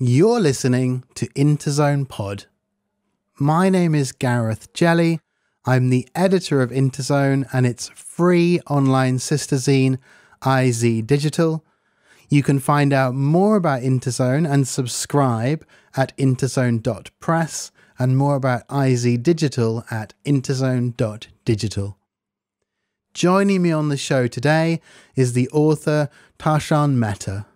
You're listening to INTERZONE Pod. My name is Gareth Jelley. I'm the editor of INTERZONE and its free online sister zine, IZ Digital. You can find out more about INTERZONE and subscribe at interzone.press and more about IZ Digital at interzone.digital. Joining me on the show today is the author Tashan Mehta.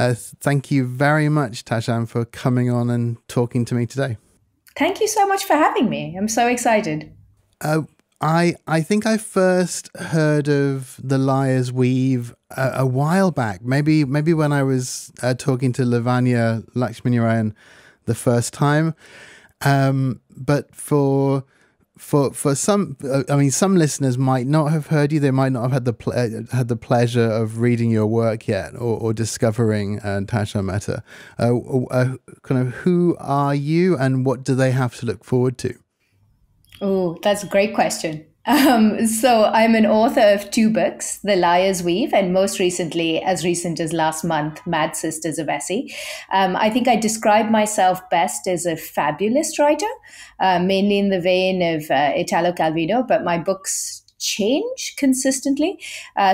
Thank you very much, Tashan, for coming on and talking to me today. Thank you so much for having me. I'm so excited. I think I first heard of The Liar's Weave a while back, maybe when I was talking to Lavanya Lakshminarayan the first time. But for some, some listeners might not have heard you. They might not have had the pleasure of reading your work yet, or discovering Tashan Mehta. Kind of, who are you, and what do they have to look forward to? Oh, that's a great question. So I'm an author of 2 books, The Liar's Weave, and most recently, as recent as last month, MAD Sisters of ESI. I think I describe myself best as a fabulist writer, mainly in the vein of Italo Calvino, but my books change consistently.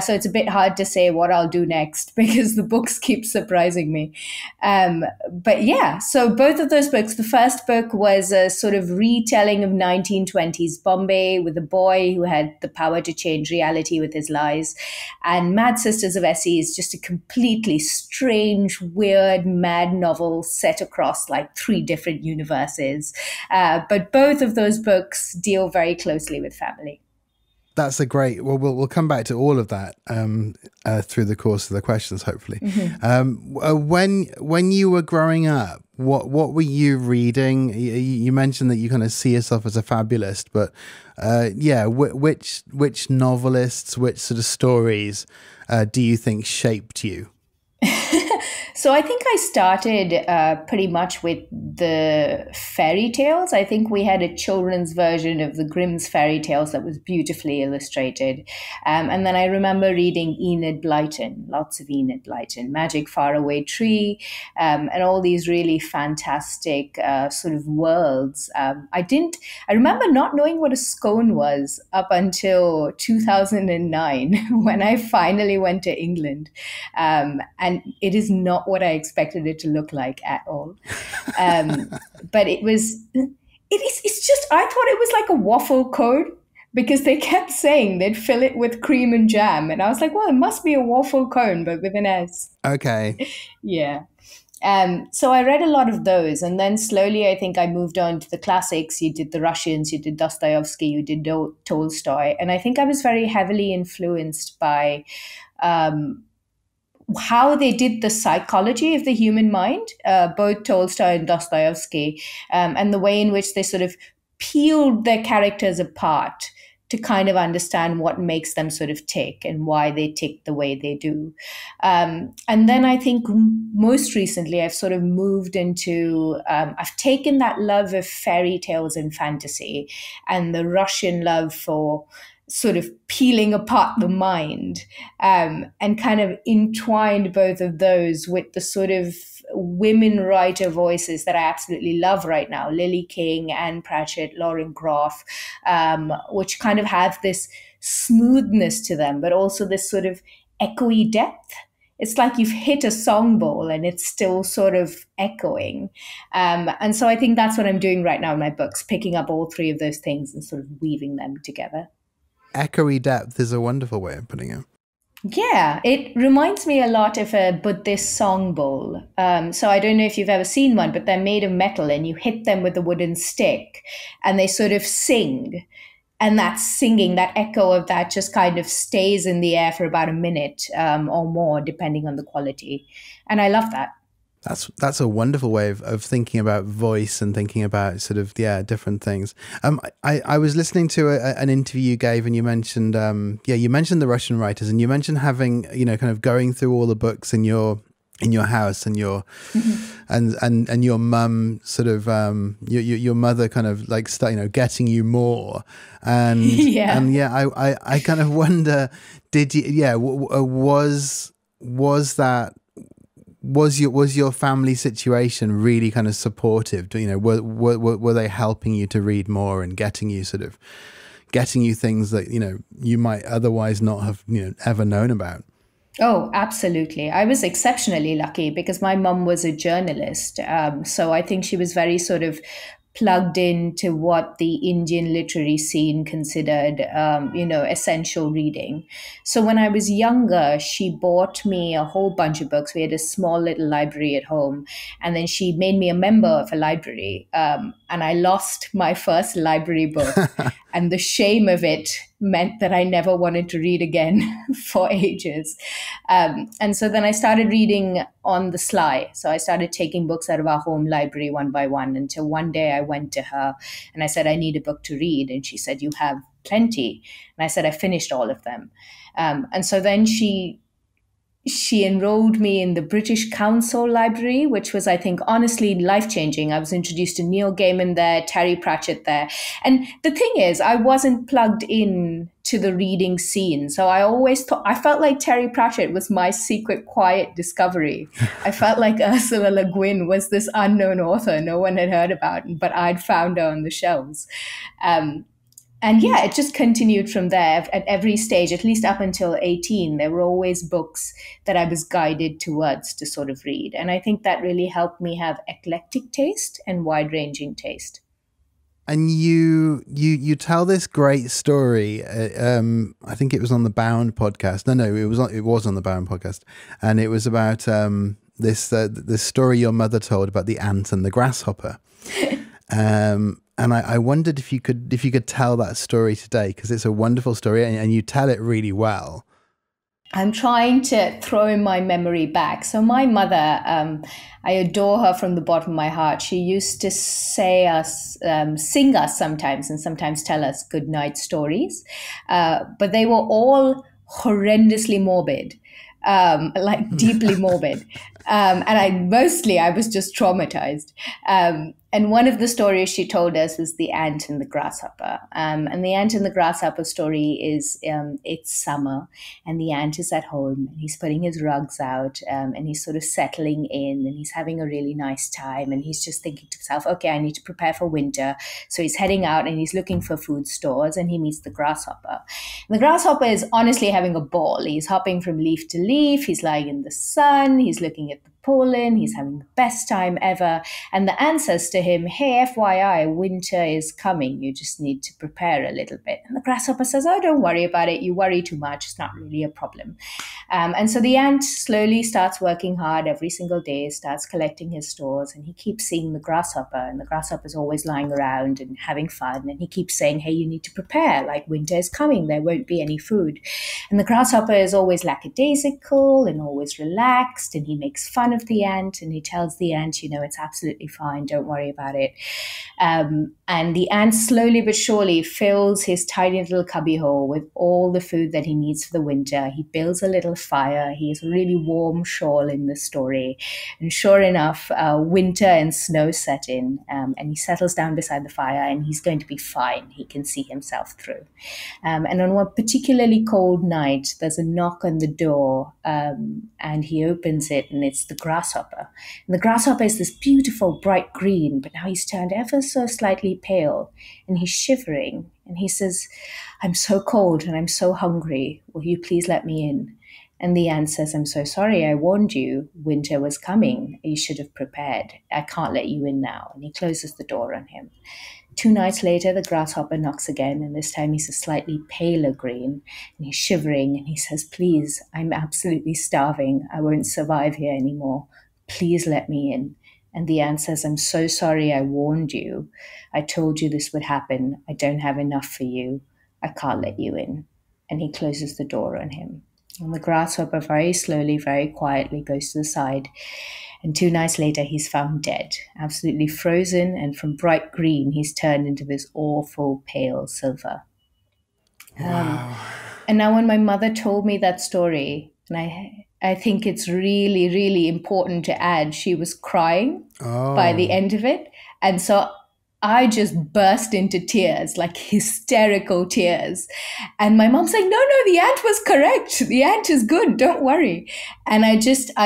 So it's a bit hard to say what I'll do next because the books keep surprising me. But yeah, so both of those books, the first book was a sort of retelling of 1920s Bombay with a boy who had the power to change reality with his lies. And Mad Sisters of ESI is just a completely strange, weird, mad novel set across like 3 different universes. But both of those books deal very closely with family. That's a great. Well, we'll come back to all of that through the course of the questions, hopefully. Mm-hmm. When you were growing up, what were you reading? You mentioned that you kind of see yourself as a fabulist, but which novelists, which sort of stories do you think shaped you? So I think I started pretty much with the fairy tales. I think we had a children's version of the Grimm's fairy tales that was beautifully illustrated. And then I remember reading Enid Blyton, lots of Enid Blyton, Magic Faraway Tree, and all these really fantastic sort of worlds. I remember not knowing what a scone was up until 2009 when I finally went to England. And it is not what I expected it to look like at all. But it's just, I thought it was like a waffle cone because they kept saying they'd fill it with cream and jam. And I was like, well, it must be a waffle cone, but with an S. Okay. Yeah. So I read a lot of those. And then slowly, I think I moved on to the classics. You did the Russians, you did Dostoevsky, you did Tolstoy. And I think I was very heavily influenced by how they did the psychology of the human mind, both Tolstoy and Dostoevsky, and the way in which they sort of peeled their characters apart to kind of understand what makes them sort of tick and why they tick the way they do. And then I think most recently I've sort of moved into, I've taken that love of fairy tales and fantasy and the Russian love for sort of peeling apart the mind, and kind of entwined both of those with the sort of women writer voices that I absolutely love right now, Lily King, Anne Pratchett, Lauren Groff, which kind of have this smoothness to them, but also this sort of echoey depth. It's like you've hit a song bowl and it's still sort of echoing. And so I think that's what I'm doing right now in my books, picking up all 3 of those things and sort of weaving them together. Echoey depth is a wonderful way of putting it. Yeah, it reminds me a lot of a Buddhist song bowl. So I don't know if you've ever seen one, but they're made of metal and you hit them with a wooden stick and they sort of sing. And that singing, that echo of that just kind of stays in the air for about a minute or more, depending on the quality. And I love that. That's a wonderful way of thinking about voice and thinking about sort of, different things. I was listening to an interview you gave and you mentioned, you mentioned the Russian writers and you mentioned having, kind of going through all the books in your house and your, and your mum sort of, your mother kind of like, getting you more. And, I kind of wonder, did you, was that, was your family situation really kind of supportive? You know, were they helping you to read more and getting you things that, you know, you might otherwise not have, you know, ever known about? Oh, absolutely. I was exceptionally lucky because my mum was a journalist. So I think she was very sort of plugged into what the Indian literary scene considered, essential reading. So when I was younger, she bought me a whole bunch of books. We had a small little library at home, and then she made me a member of a library. And I lost my first library book. And the shame of it meant that I never wanted to read again for ages. And so then I started reading on the sly. So I started taking books out of our home library one by one until one day I went to her and I said, I need a book to read. And she said, you have plenty. And I said, I finished all of them. And so then she enrolled me in the British Council Library, which was, I think, honestly life-changing. I was introduced to Neil Gaiman there, Terry Pratchett there. And the thing is, I wasn't plugged in to the reading scene. So I always I felt like Terry Pratchett was my secret quiet discovery. I felt like Ursula Le Guin was this unknown author no one had heard about, but I'd found her on the shelves. And yeah, it just continued from there at every stage, at least up until 18. There were always books that I was guided towards to sort of read. And I think that really helped me have eclectic taste and wide-ranging taste. And you tell this great story. I think it was on the Bound podcast. No, it was on the Bound podcast, and it was about this story your mother told about the ant and the grasshopper. And I wondered if you could tell that story today, because it's a wonderful story and you tell it really well. I'm trying to throw in my memory back. So my mother, I adore her from the bottom of my heart. She used to sing us sometimes and sometimes tell us good night stories. But they were all horrendously morbid, like deeply morbid. And I was just traumatized. And one of the stories she told us was the ant and the grasshopper. And the ant and the grasshopper story is it's summer and the ant is at home and he's putting his rugs out and he's sort of settling in and he's having a really nice time. And he's just thinking to himself, okay, I need to prepare for winter. So he's heading out and he's looking for food stores and he meets the grasshopper. And the grasshopper is honestly having a ball. He's hopping from leaf to leaf. He's lying in the sun. He's looking at the pollen. He's having the best time ever. And the ant says to him, hey, FYI, winter is coming. You just need to prepare a little bit. And the grasshopper says, oh, don't worry about it. You worry too much. It's not really a problem. And so the ant slowly starts working hard every single day, starts collecting his stores, and he keeps seeing the grasshopper. And the grasshopper's always lying around and having fun. And he keeps saying, hey, you need to prepare. Like winter is coming. There won't be any food. And the grasshopper is always lackadaisical and always relaxed. And he makes fun of the ant and he tells the ant, it's absolutely fine. Don't worry about it. And the ant slowly but surely fills his tiny little cubbyhole with all the food that he needs for the winter. He builds a little fire. He has a really warm shawl in the story. And sure enough, winter and snow set in and he settles down beside the fire and he's going to be fine. He can see himself through. And on one particularly cold night, there's a knock on the door and he opens it and it's the grasshopper. And the grasshopper is this beautiful bright green, but now he's turned ever so slightly pale and he's shivering and he says, I'm so cold and I'm so hungry. Will you please let me in? And the ant says, I'm so sorry. I warned you. Winter was coming. You should have prepared. I can't let you in now. And he closes the door on him. 2 nights later, the grasshopper knocks again, and this time he's a slightly paler green, and he's shivering, and he says, please, I'm absolutely starving. I won't survive here anymore. Please let me in. And the ant says, I'm so sorry. I warned you. I told you this would happen. I don't have enough for you. I can't let you in. And he closes the door on him. And the grasshopper very slowly, very quietly goes to the side. And 2 nights later, he's found dead, absolutely frozen. And from bright green, he's turned into this awful pale silver. Wow. And now when my mother told me that story, and I think it's really, really important to add, she was crying by the end of it. And so I just burst into tears, like hysterical tears. And my mom's like, no, the ant was correct. The ant is good. Don't worry. And I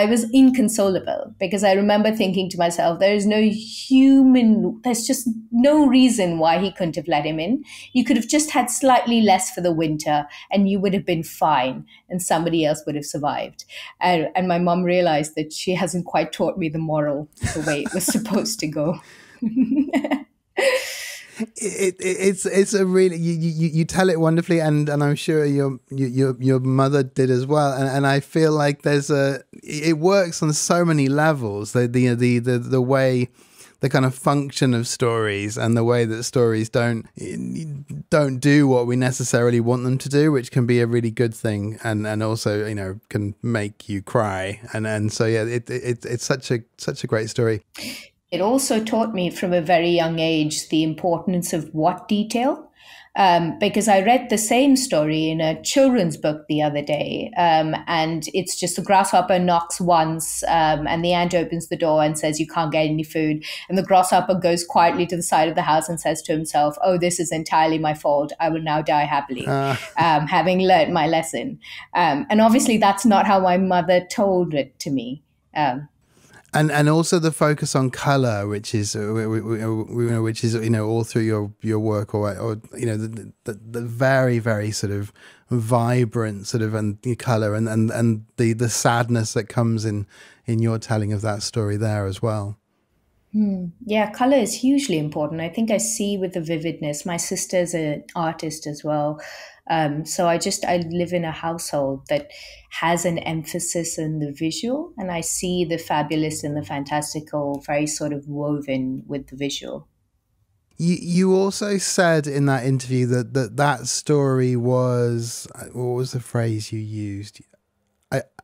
was inconsolable because I remember thinking to myself, there's just no reason why he couldn't have let him in. You could have just had slightly less for the winter and you would have been fine and somebody else would have survived. And my mom realized that she hasn't quite taught me the moral the way it was supposed to go. It's a really you tell it wonderfully, and I'm sure your mother did as well, and I feel like it works on so many levels. The way, the kind of function of stories and the way that stories don't do what we necessarily want them to do, which can be a really good thing, and also can make you cry, and so yeah, it's such a great story. It also taught me from a very young age the importance of what detail, because I read the same story in a children's book the other day, and it's just the grasshopper knocks once, and the ant opens the door and says, you can't get any food. And the grasshopper goes quietly to the side of the house and says to himself, oh, this is entirely my fault. I will now die happily, having learned my lesson. And obviously that's not how my mother told it to me. And also the focus on color, which is all through your work, or the very, very sort of vibrant sort of and color and the sadness that comes in your telling of that story there as well. Yeah, color is hugely important. I think I see with the vividness. My sister's an artist as well. So I live in a household that has an emphasis on the visual, and I see the fabulous and the fantastical very sort of woven with the visual. You also said in that interview that story was, what was the phrase you used?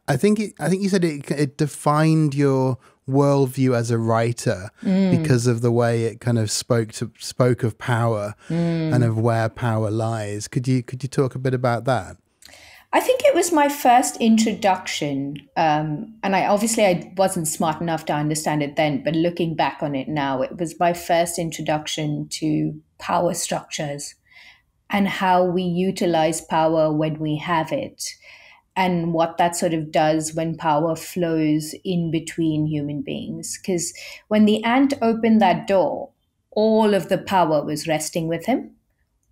I think you said it defined your worldview as a writer because of the way it kind of spoke of power and of where power lies. Could you talk a bit about that? I think it was my first introduction, and I wasn't smart enough to understand it then, but looking back on it now, it was my first introduction to power structures and how we utilize power when we have it, and what that sort of does when power flows in between human beings. Because when the ant opened that door, all of the power was resting with him.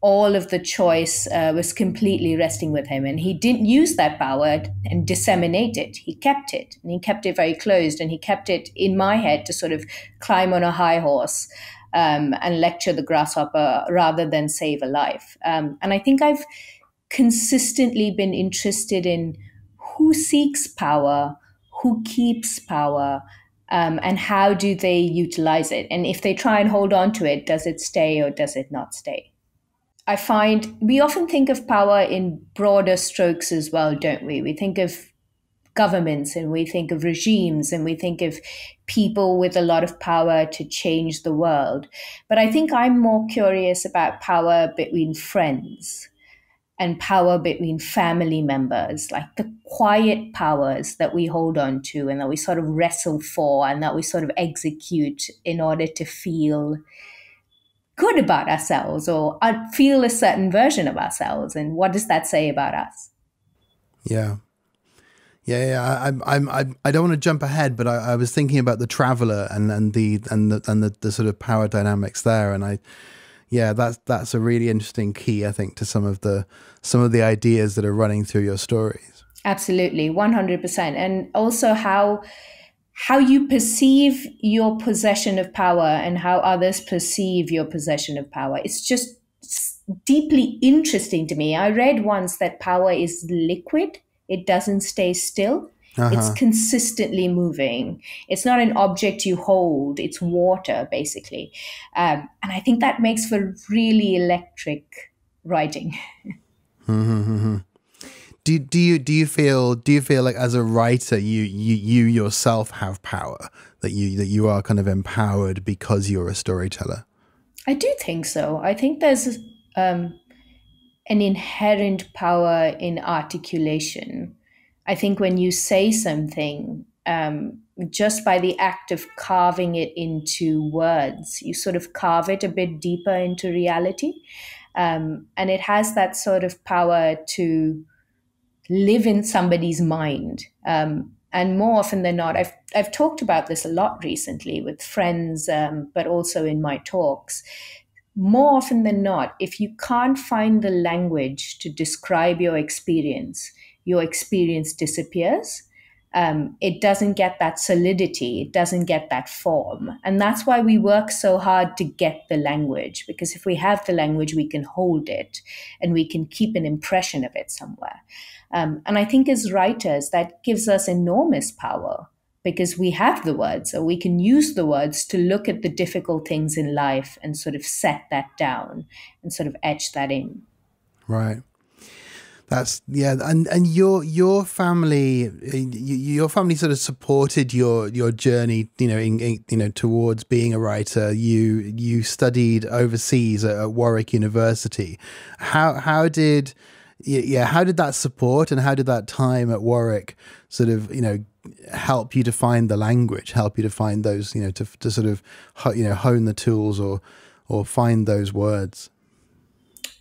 All of the choice was completely resting with him. And he didn't use that power and disseminate it. He kept it, and he kept it very closed, and he kept it in my head to sort of climb on a high horse and lecture the grasshopper rather than save a life. And I think I've consistently been interested in who seeks power, who keeps power, and how do they utilize it? And if they try and hold on to it, does it stay or does it not stay? I find we often think of power in broader strokes as well, don't we? We think of governments and we think of regimes and we think of people with a lot of power to change the world. But I think I'm more curious about power between friends and power between family members, like the quiet powers that we hold on to and that we sort of wrestle for and that we sort of execute in order to feel good about ourselves or feel a certain version of ourselves. And what does that say about us? Yeah. I don't want to jump ahead, but I was thinking about the Traveller and the sort of power dynamics there, and that's a really interesting key, I think, to some of the ideas that are running through your stories. Absolutely, 100%, and also how you perceive your possession of power and how others perceive your possession of power. It's just deeply interesting to me. I read once that power is liquid. It doesn't stay still. It's consistently moving. It's not an object you hold. It's water, basically. And I think that makes for really electric writing. Do you feel like as a writer you yourself have power, that you are kind of empowered because you're a storyteller? I do think so. I think there's an inherent power in articulation. I think when you say something, just by the act of carving it into words, you sort of carve it a bit deeper into reality. And it has that sort of power to live in somebody's mind. And more often than not, I've talked about this a lot recently with friends, but also in my talks. More often than not, if you can't find the language to describe your experience disappears. It doesn't get that solidity, it doesn't get that form. And that's why we work so hard to get the language, because if we have the language, we can hold it and we can keep an impression of it somewhere. And I think as writers, that gives us enormous power because we have the words, or we can use the words to look at the difficult things in life and sort of set that down and sort of etch that in. Right. That's and your family sort of supported your journey, towards being a writer. You studied overseas at Warwick University. How did that support and how did that time at Warwick sort of help you to find the language, help you to find those to sort of hone the tools or find those words?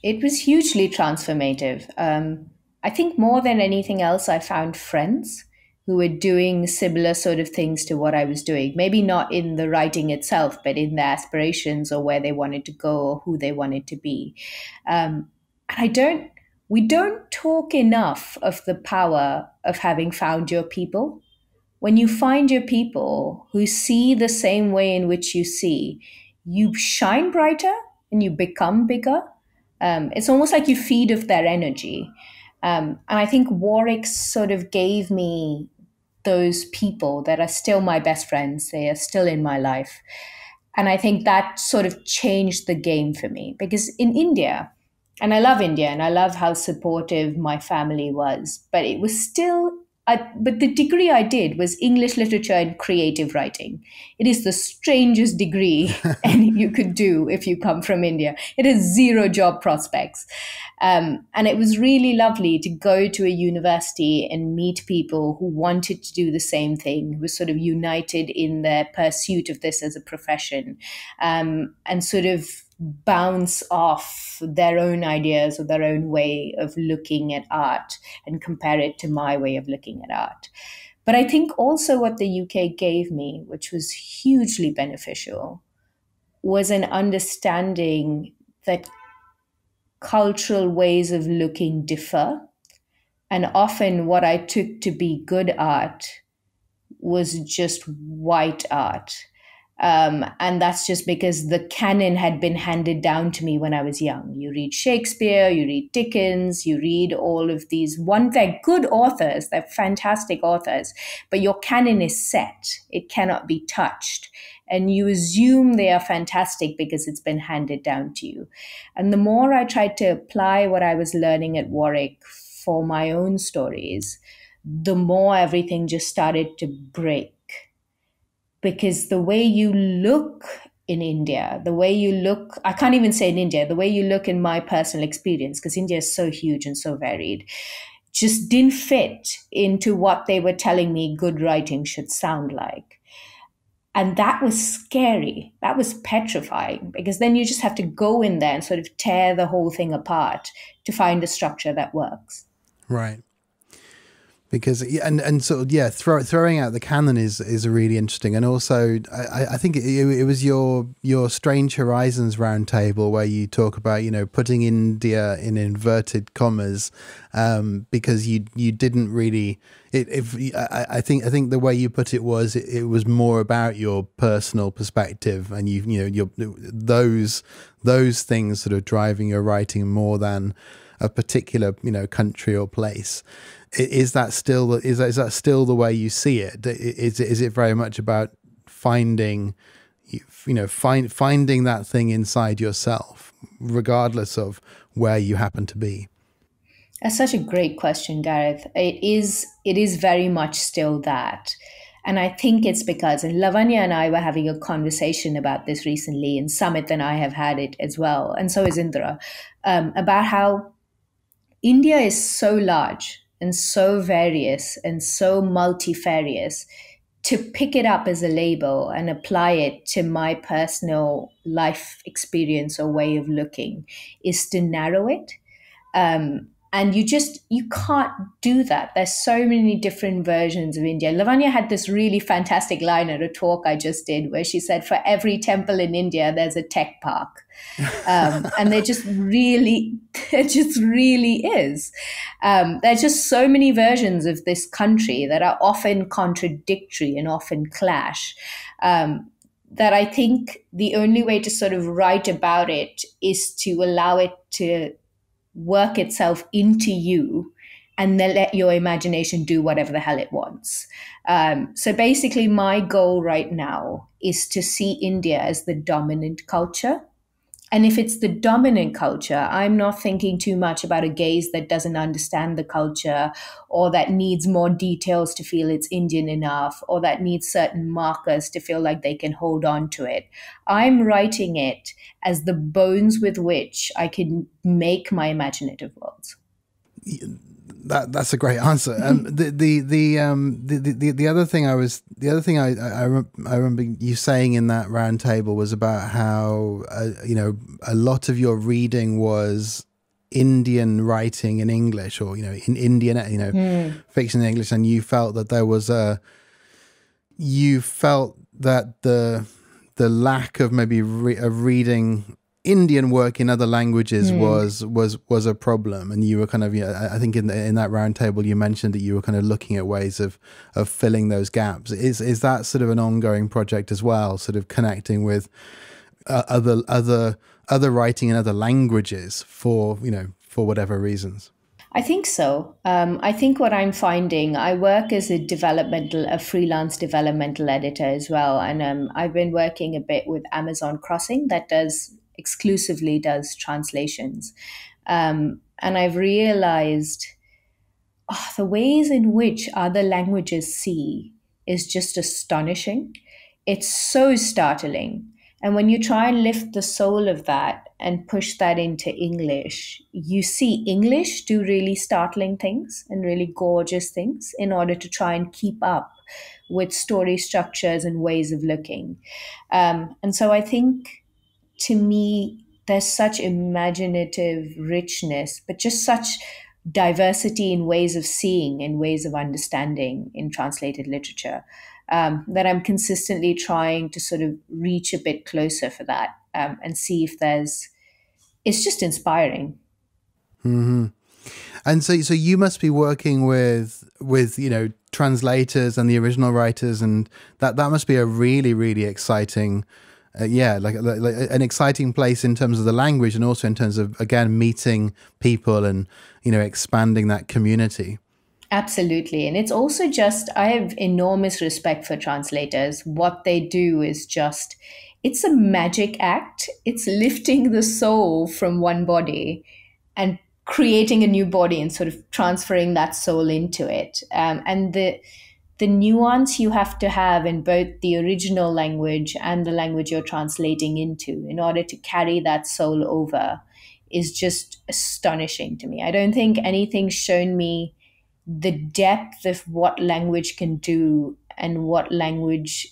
It was hugely transformative. I think more than anything else, I found friends who were doing similar sort of things to what I was doing. Maybe not in the writing itself, but in their aspirations or where they wanted to go or who they wanted to be. And we don't talk enough of the power of having found your people. When you find your people who see the same way in which you see, you shine brighter and you become bigger. It's almost like you feed off their energy. And I think Warwick sort of gave me those people that are still my best friends. They are still in my life. And I think that sort of changed the game for me, because in India, and I love India and I love how supportive my family was, but it was still, but the degree I did was English literature and creative writing. It is the strangest degree you could do if you come from India. It has zero job prospects. And it was really lovely to go to a university and meet people who wanted to do the same thing, who were sort of united in their pursuit of this as a profession, and sort of bounce off their own ideas or their own way of looking at art and compare it to my way of looking at art. But I think also what the UK gave me, which was hugely beneficial, was an understanding that cultural ways of looking differ. And often what I took to be good art was just white art. And that's just because the canon had been handed down to me when I was young. You read Shakespeare, you read Dickens, you read all of these they're good authors, they're fantastic authors, but your canon is set. It cannot be touched. And you assume they are fantastic because it's been handed down to you. And the more I tried to apply what I was learning at Warwick for my own stories, the more everything just started to break. Because the way you look in India, the way you look, I can't even say in India, the way you look in my personal experience, because India is so huge and so varied, just didn't fit into what they were telling me good writing should sound like. And that was scary. That was petrifying, because then you just have to go in there and sort of tear the whole thing apart to find a structure that works. Right. Because throwing out the canon is really interesting, and also I think it was your Strange Horizons roundtable where you talk about putting India in inverted commas, because you didn't really I think the way you put it was it was more about your personal perspective, and those things sort of driving your writing more than a particular country or place. Is that still the way you see it? Is it very much about finding that thing inside yourself, regardless of where you happen to be? That's such a great question, Gareth. It is very much still that. And I think it's because, and Lavanya and I were having a conversation about this recently, and Sumit and I have had it as well, and so is Indra, about how India is so large and so various and so multifarious to pick it up as a label and apply it to my personal life experience or way of looking is to narrow it. And you can't do that. There's so many different versions of India. Lavanya had this really fantastic line at a talk I just did where she said, for every temple in India, there's a tech park. And there just really is. There's just so many versions of this country that are often contradictory and often clash. That I think the only way to sort of write about it is to allow it to work itself into you and then let your imagination do whatever the hell it wants. So basically my goal right now is to see India as the dominant culture. And if it's the dominant culture, I'm not thinking too much about a gaze that doesn't understand the culture or that needs more details to feel it's Indian enough or that needs certain markers to feel like they can hold on to it. I'm writing it as the bones with which I can make my imaginative worlds. That's a great answer. The other thing I remember you saying in that round table was about how a lot of your reading was Indian writing in English, or in Indian fiction in English, and you felt that the lack of maybe reading Indian work in other languages was a problem, and you were kind of, I think in that round table you mentioned that you were kind of looking at ways of filling those gaps. Is that sort of an ongoing project as well, sort of connecting with other writing in other languages for whatever reasons? I think so. I think what I'm finding, I work as a freelance developmental editor as well, and I've been working a bit with Amazon Crossing that exclusively does translations. And I've realized the ways in which other languages see is just astonishing. It's so startling. And when you try and lift the soul of that and push that into English, you see English do really startling things and really gorgeous things in order to try and keep up with story structures and ways of looking. And so I think, to me, there's such imaginative richness, but just such diversity in ways of seeing and ways of understanding in translated literature, that I'm consistently trying to sort of reach a bit closer for that, and see if it's just inspiring. Mm-hmm. And so you must be working with translators and the original writers, and that must be a really, really exciting like an exciting place in terms of the language, and also in terms of, again, meeting people and expanding that community. Absolutely. And it's also just, I have enormous respect for translators. What they do is just, it's a magic act. It's lifting the soul from one body and creating a new body and sort of transferring that soul into it. And the nuance you have to have in both the original language and the language you're translating into in order to carry that soul over is just astonishing to me. I don't think anything's shown me the depth of what language can do and what language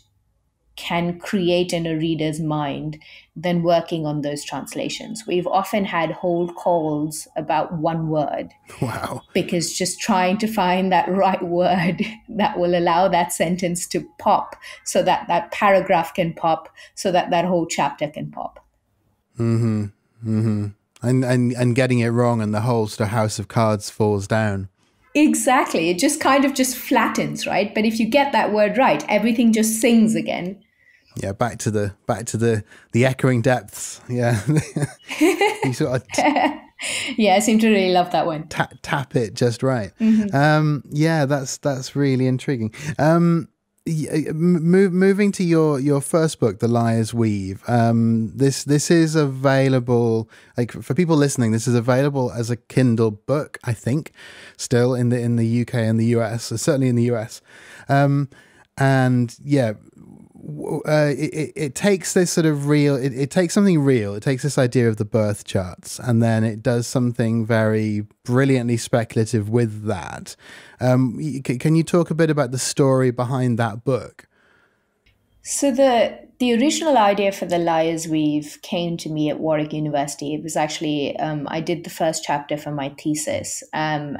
can create in a reader's mind than working on those translations. We've often had whole calls about one word. Wow. Because just trying to find that right word that will allow that sentence to pop, so that that paragraph can pop, so that that whole chapter can pop. Mm-hmm. Mm-hmm. And getting it wrong and the whole sort of house of cards falls down. Exactly. It just kind of just flattens, right? But if you get that word right, everything just sings again. Yeah, back to the echoing depths. Yeah. You sort of yeah, I seem to really love that one. Tap it just right. Mm-hmm. Yeah, that's really intriguing. Moving to your first book, The Liar's Weave. This is available, like, for people listening. This is available as a Kindle book, I think, still in the UK and the US, certainly in the US. And yeah, it takes this sort of real, it takes something real, it takes this idea of the birth charts, and then it does something very brilliantly speculative with that. Can you talk a bit about the story behind that book? So the original idea for the Liar's Weave came to me at Warwick University. It was actually, I did the first chapter for my thesis, and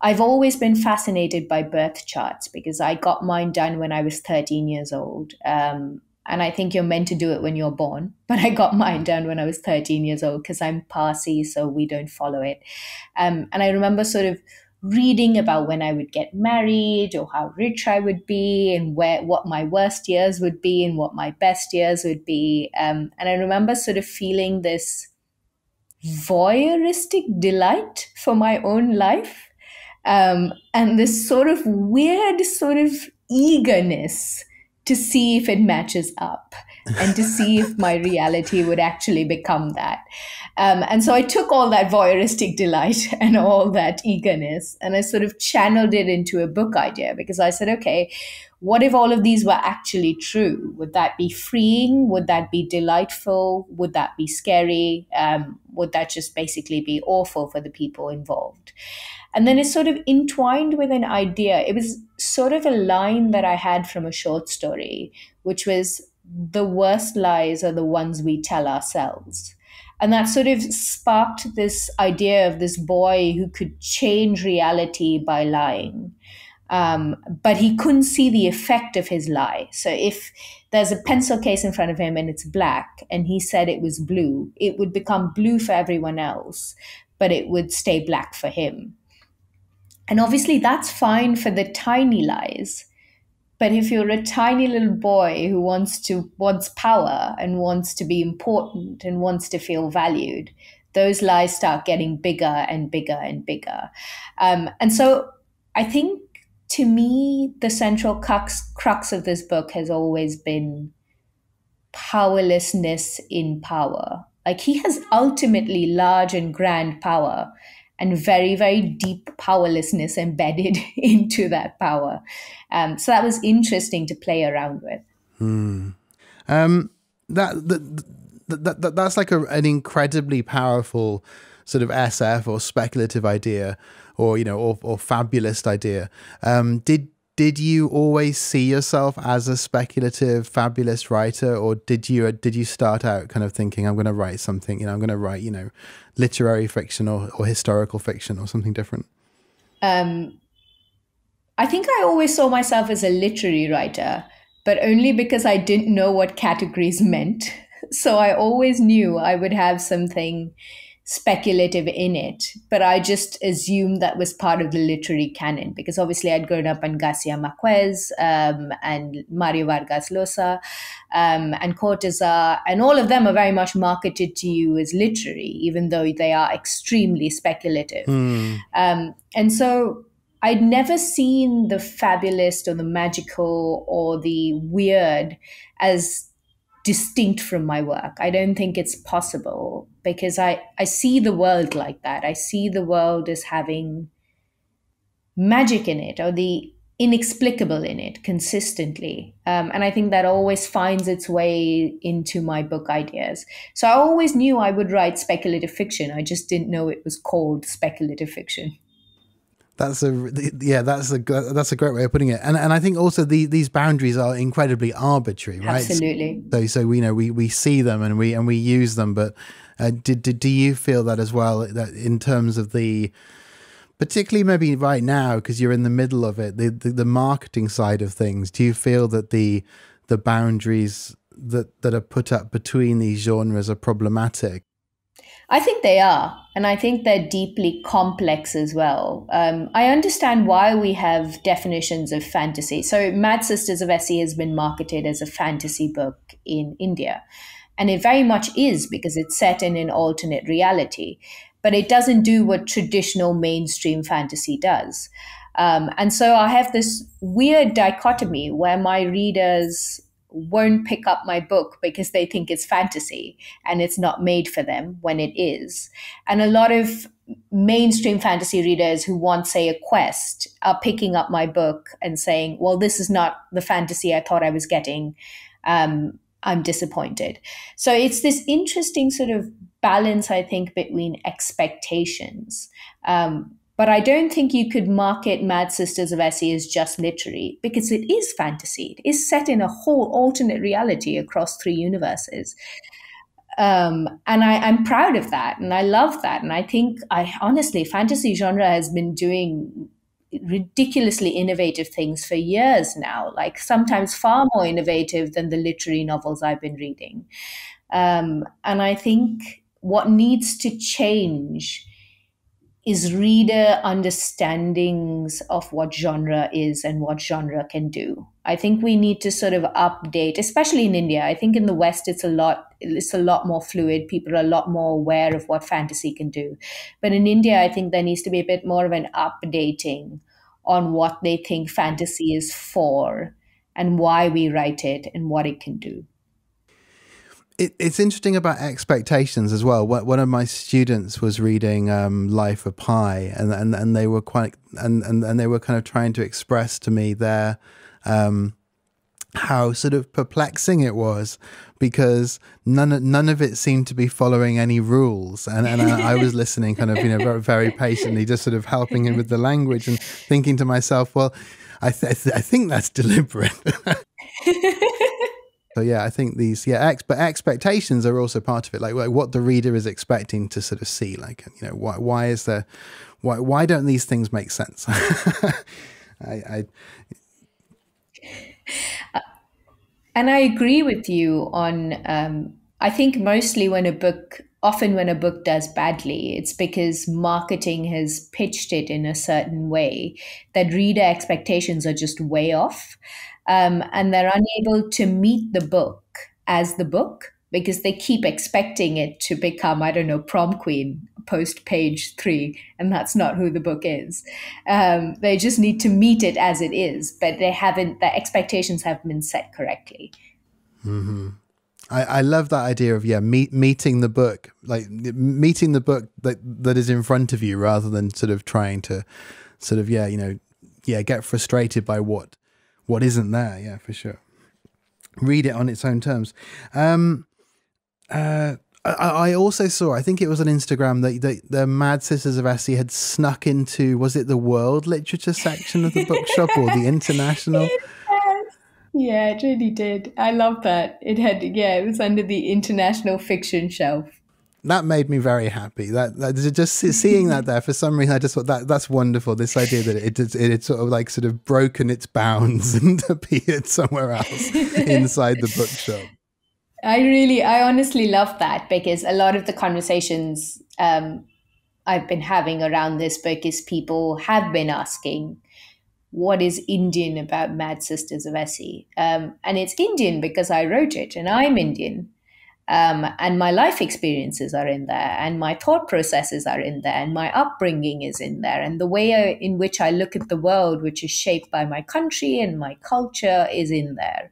I've always been fascinated by birth charts because I got mine done when I was 13 years old. And I think you're meant to do it when you're born, but I got mine done when I was 13 years old because I'm Parsi, so we don't follow it. And I remember sort of reading about when I would get married or how rich I would be and what my worst years would be and what my best years would be. And I remember sort of feeling this voyeuristic delight for my own life. And this sort of weird sort of eagerness to see if it matches up and to see if my reality would actually become that. And so I took all that voyeuristic delight and all that eagerness and I sort of channeled it into a book idea because I said, okay, what if all of these were actually true? Would that be freeing? Would that be delightful? Would that be scary? Would that just basically be awful for the people involved? And then it sort of entwined with an idea. It was sort of a line that I had from a short story, which was, the worst lies are the ones we tell ourselves. And that sort of sparked this idea of this boy who could change reality by lying. But he couldn't see the effect of his lie. So if there's a pencil case in front of him and it's black and he said it was blue, it would become blue for everyone else, but it would stay black for him. And obviously that's fine for the tiny lies. But if you're a tiny little boy who wants power and wants to be important and wants to feel valued, those lies start getting bigger and bigger and bigger. And so I think, to me, the central crux of this book has always been powerlessness in power. Like, he has ultimately large and grand power and very, very deep powerlessness embedded into that power. So that was interesting to play around with. That's like an incredibly powerful sort of SF or speculative idea, or or fabulist idea. Did you always see yourself as a speculative, fabulous writer, or did you start out kind of thinking, I'm going to write something, I'm going to write, literary fiction or historical fiction or something different? I think I always saw myself as a literary writer, but only because I didn't know what categories meant. So I always knew I would have something speculative in it, but I just assumed that was part of the literary canon because obviously I'd grown up on Garcia Marquez and Mario Vargas Llosa and Cortázar, and all of them are very much marketed to you as literary, even though they are extremely speculative. And so I'd never seen the fabulous or the magical or the weird as distinct from my work. I don't think it's possible because I see the world like that. I see the world as having magic in it or the inexplicable in it consistently. And I think that always finds its way into my book ideas. So I always knew I would write speculative fiction. I just didn't know it was called speculative fiction. That's a great way of putting it, and I think also these boundaries are incredibly arbitrary, right? Absolutely. So we see them and we use them, but do you feel that as well? That in terms of particularly maybe right now because you're in the middle of it, the marketing side of things, do you feel that the boundaries that are put up between these genres are problematic? I think they are, and I think they're deeply complex as well. I understand why we have definitions of fantasy. So Mad Sisters of ESI has been marketed as a fantasy book in India, and it very much is because it's set in an alternate reality, but it doesn't do what traditional mainstream fantasy does. And so I have this weird dichotomy where my readers won't pick up my book because they think it's fantasy and it's not made for them when it is. And a lot of mainstream fantasy readers who want, say, a quest are picking up my book and saying, well, this is not the fantasy I thought I was getting. I'm disappointed. So it's this interesting sort of balance, I think, between expectations. But I don't think you could market Mad Sisters of Essi as just literary, because it is fantasy. It is set in a whole alternate reality across 3 universes. And I'm proud of that, and I love that. And I think, honestly, fantasy genre has been doing ridiculously innovative things for years now, like sometimes far more innovative than the literary novels I've been reading. And I think what needs to change is reader understandings of what genre is and what genre can do. I think we need to sort of update, especially in India. I think in the West it's a lot more fluid. People are a lot more aware of what fantasy can do. But in India, I think there needs to be a bit more of an updating on what they think fantasy is for and why we write it and what it can do. It's interesting about expectations as well. One of my students was reading Life of Pi, and they were quite and they were kind of trying to express to me their how sort of perplexing it was, because none of it seemed to be following any rules, and I was listening kind of, you know, very, very patiently, just sort of helping him with the language and thinking to myself, well, I think that's deliberate. So yeah, I think these but expectations are also part of it, like what the reader is expecting to sort of see, like, you know, why don't these things make sense? And I agree with you on, I think mostly when a book does badly, it's because marketing has pitched it in a certain way that reader expectations are just way off. And they're unable to meet the book as the book because they keep expecting it to become, I don't know, prom queen post page 3, and that's not who the book is. They just need to meet it as it is, but the expectations haven't been set correctly. Mm-hmm. I love that idea of meeting the book, like meeting the book that is in front of you, rather than sort of trying to sort of get frustrated by what isn't there. Yeah, for sure. Read it on its own terms. I also saw, I think it was on Instagram, that the Mad Sisters of Essi had snuck into, was it the world literature section of the bookshop or the international? Yeah, it really did. I love that. It was under the international fiction shelf. That made me very happy. That just seeing that there, for some reason, I just thought that's wonderful. This idea that it sort of broken its bounds and appeared somewhere else inside the bookshop. I honestly love that, because a lot of the conversations I've been having around this book is people have been asking, what is Indian about Mad Sisters of Essi? And it's Indian because I wrote it and I'm Indian. And my life experiences are in there, and my thought processes are in there, and my upbringing is in there, and the way in which I look at the world, which is shaped by my country and my culture, is in there.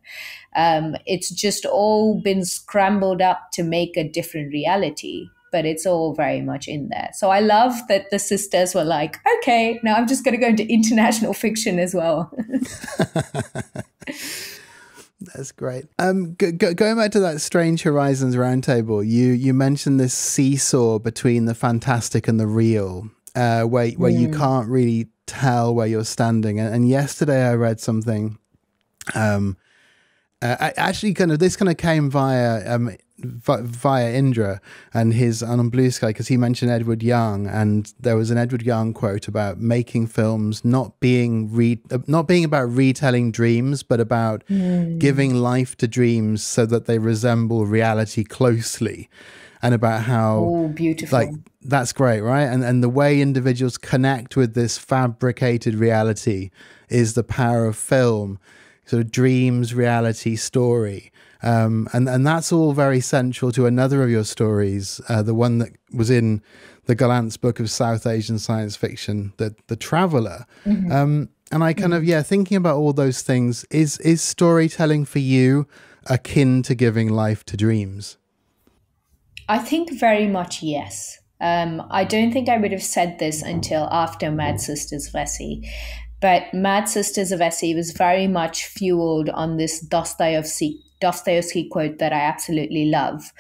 It's just all been scrambled up to make a different reality, but it's all very much in there. So I love that the sisters were like, okay, now I'm just going to go into international fiction as well. That's great. Going back to that Strange Horizons roundtable, you mentioned this seesaw between the fantastic and the real, where you can't really tell where you're standing. And yesterday I read something. Actually, this came via Indra and his on Blue Sky, because he mentioned Edward Young, and there was an Edward Young quote about making films not being about retelling dreams, but about giving life to dreams so that they resemble reality closely, and about how beautiful, like, that's great, right? And the way individuals connect with this fabricated reality is the power of film, sort of dreams, reality, story. And that's all very central to another of your stories, the one that was in the Gallant's book of South Asian science fiction, The Traveller. And I kind of, thinking about all those things, is storytelling for you akin to giving life to dreams? I think very much yes. I don't think I would have said this until after Mad Sisters of ESI, but Mad Sisters of ESI was very much fueled on this Dostoevsky quote that I absolutely love,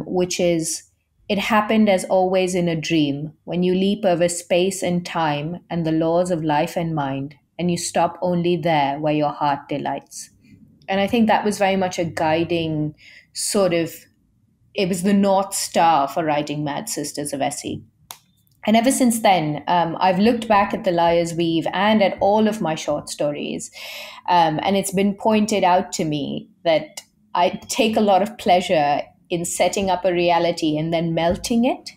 which is, "It happened as always in a dream, when you leap over space and time and the laws of life and mind, and you stop only there where your heart delights." And I think that was very much a guiding sort of, it was the North Star for writing Mad Sisters of ESI. And ever since then, I've looked back at The Liar's Weave and at all of my short stories. And it's been pointed out to me that I take a lot of pleasure in setting up a reality and then melting it.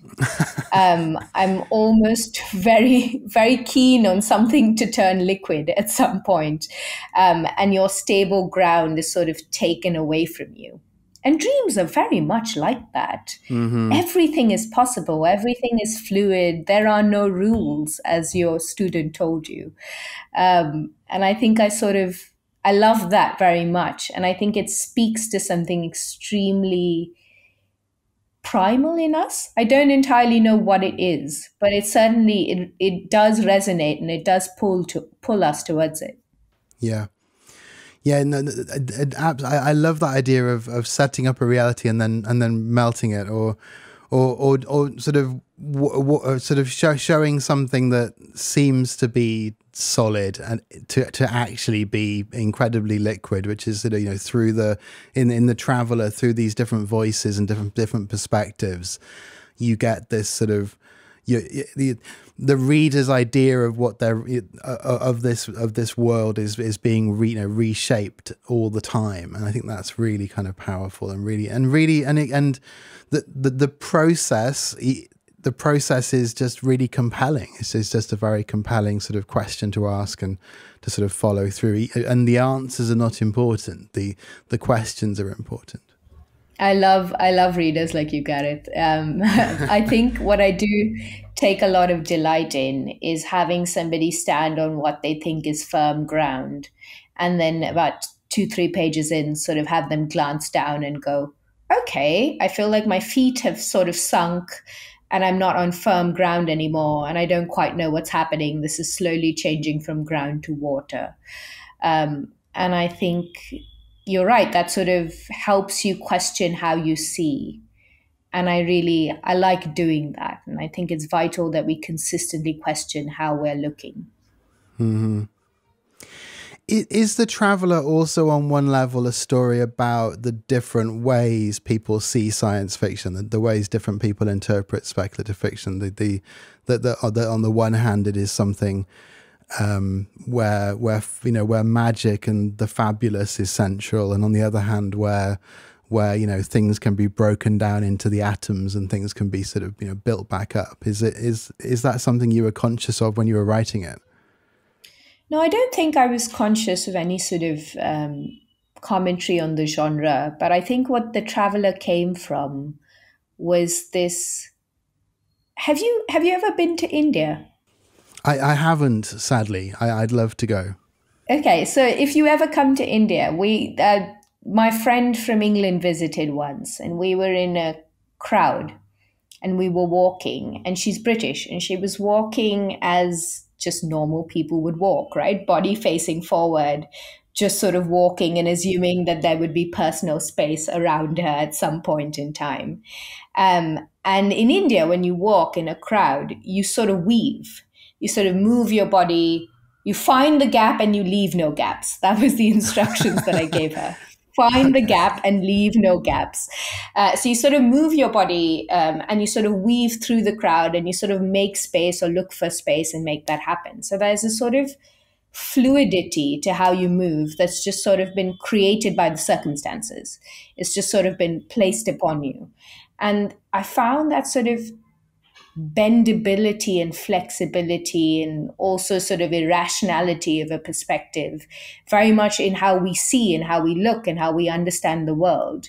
I'm almost very, very keen on something to turn liquid at some point. And your stable ground is sort of taken away from you. And dreams are very much like that. Mm-hmm. Everything is possible. Everything is fluid. There are no rules, as your student told you. And I think I love that very much. And I think it speaks to something extremely primal in us. I don't entirely know what it is, but it certainly, it does resonate, and it does pull us towards it. Yeah. Yeah, no, I love that idea of setting up a reality and then melting it, or sort of showing something that seems to be solid and to actually be incredibly liquid, which is through in the traveler, through these different voices and different perspectives, you get this sort of the reader's idea of what they're of this world is being reshaped all the time, and I think that's really kind of powerful and the process is just really compelling. It's just a very compelling sort of question to ask and to sort of follow through, and the answers are not important, the questions are important. I love readers like you, Gareth. I think what I do take a lot of delight in is having somebody stand on what they think is firm ground, and then about 2-3 pages in, sort of have them glance down and go, okay, I feel like my feet have sort of sunk and I'm not on firm ground anymore, and I don't quite know what's happening. This is slowly changing from ground to water. And I think you're right, that sort of helps you question how you see. And I like doing that. And I think it's vital that we consistently question how we're looking. Mm-hmm. Is The Traveller also on one level a story about the different ways people see science fiction, the ways different people interpret speculative fiction? That on the one hand, it is something where magic and the fabulous is central, and on the other hand where things can be broken down into the atoms and things can be sort of built back up. Is that something you were conscious of when you were writing it? No, I don't think I was conscious of any sort of commentary on the genre, but I think what The Traveller came from was this. Have you ever been to India? I haven't, sadly. I'd love to go. Okay, so if you ever come to India, my friend from England visited once, and we were in a crowd, and we were walking, and she's British, and she was walking as just normal people would walk, right? Body facing forward, just sort of walking and assuming that there would be personal space around her at some point in time. And in India, when you walk in a crowd, you sort of weave. You sort of move your body, you find the gap and you leave no gaps. That was the instructions that I gave her. Find the gap and leave no gaps. So you sort of move your body and you sort of weave through the crowd, and you sort of make space or look for space and make that happen. So there's a sort of fluidity to how you move that's just sort of been created by the circumstances. It's just sort of been placed upon you. And I found that sort of bendability and flexibility, and also sort of irrationality of a perspective very much in how we see and how we look and how we understand the world,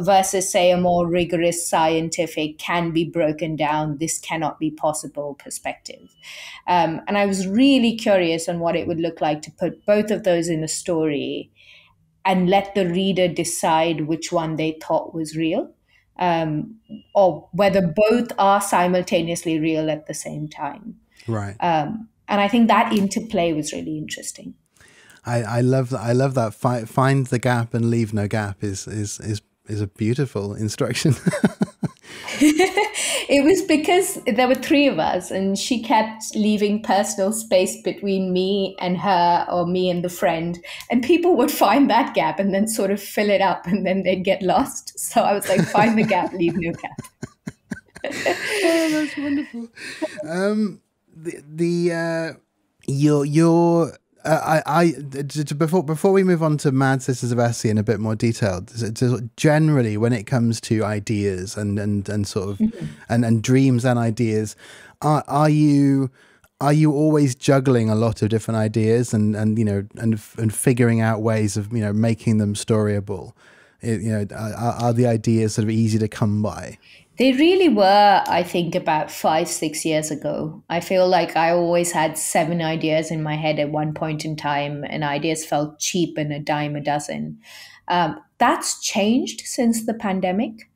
versus, say, a more rigorous scientific, can be broken down, this cannot be possible perspective. And I was really curious on what it would look like to put both of those in a story and let the reader decide which one they thought was real, or whether both are simultaneously real at the same time. Right. And I think that interplay was really interesting. I love that. I love that. Find the gap and leave no gap is a beautiful instruction. It was because there were three of us, and she kept leaving personal space between me and her, or me and the friend. And people would find that gap and then sort of fill it up, and then they'd get lost. So I was like, find the gap, leave no gap. Oh, that's wonderful. Before we move on to Mad Sisters of ESI in a bit more detail, generally when it comes to ideas and sort of and dreams and ideas, are you always juggling a lot of different ideas and figuring out ways of making them storyable? Are the ideas sort of easy to come by? They really were, I think, about 5-6 years ago. I feel like I always had 7 ideas in my head at one point in time, and ideas felt cheap and a dime a dozen. That's changed since the pandemic.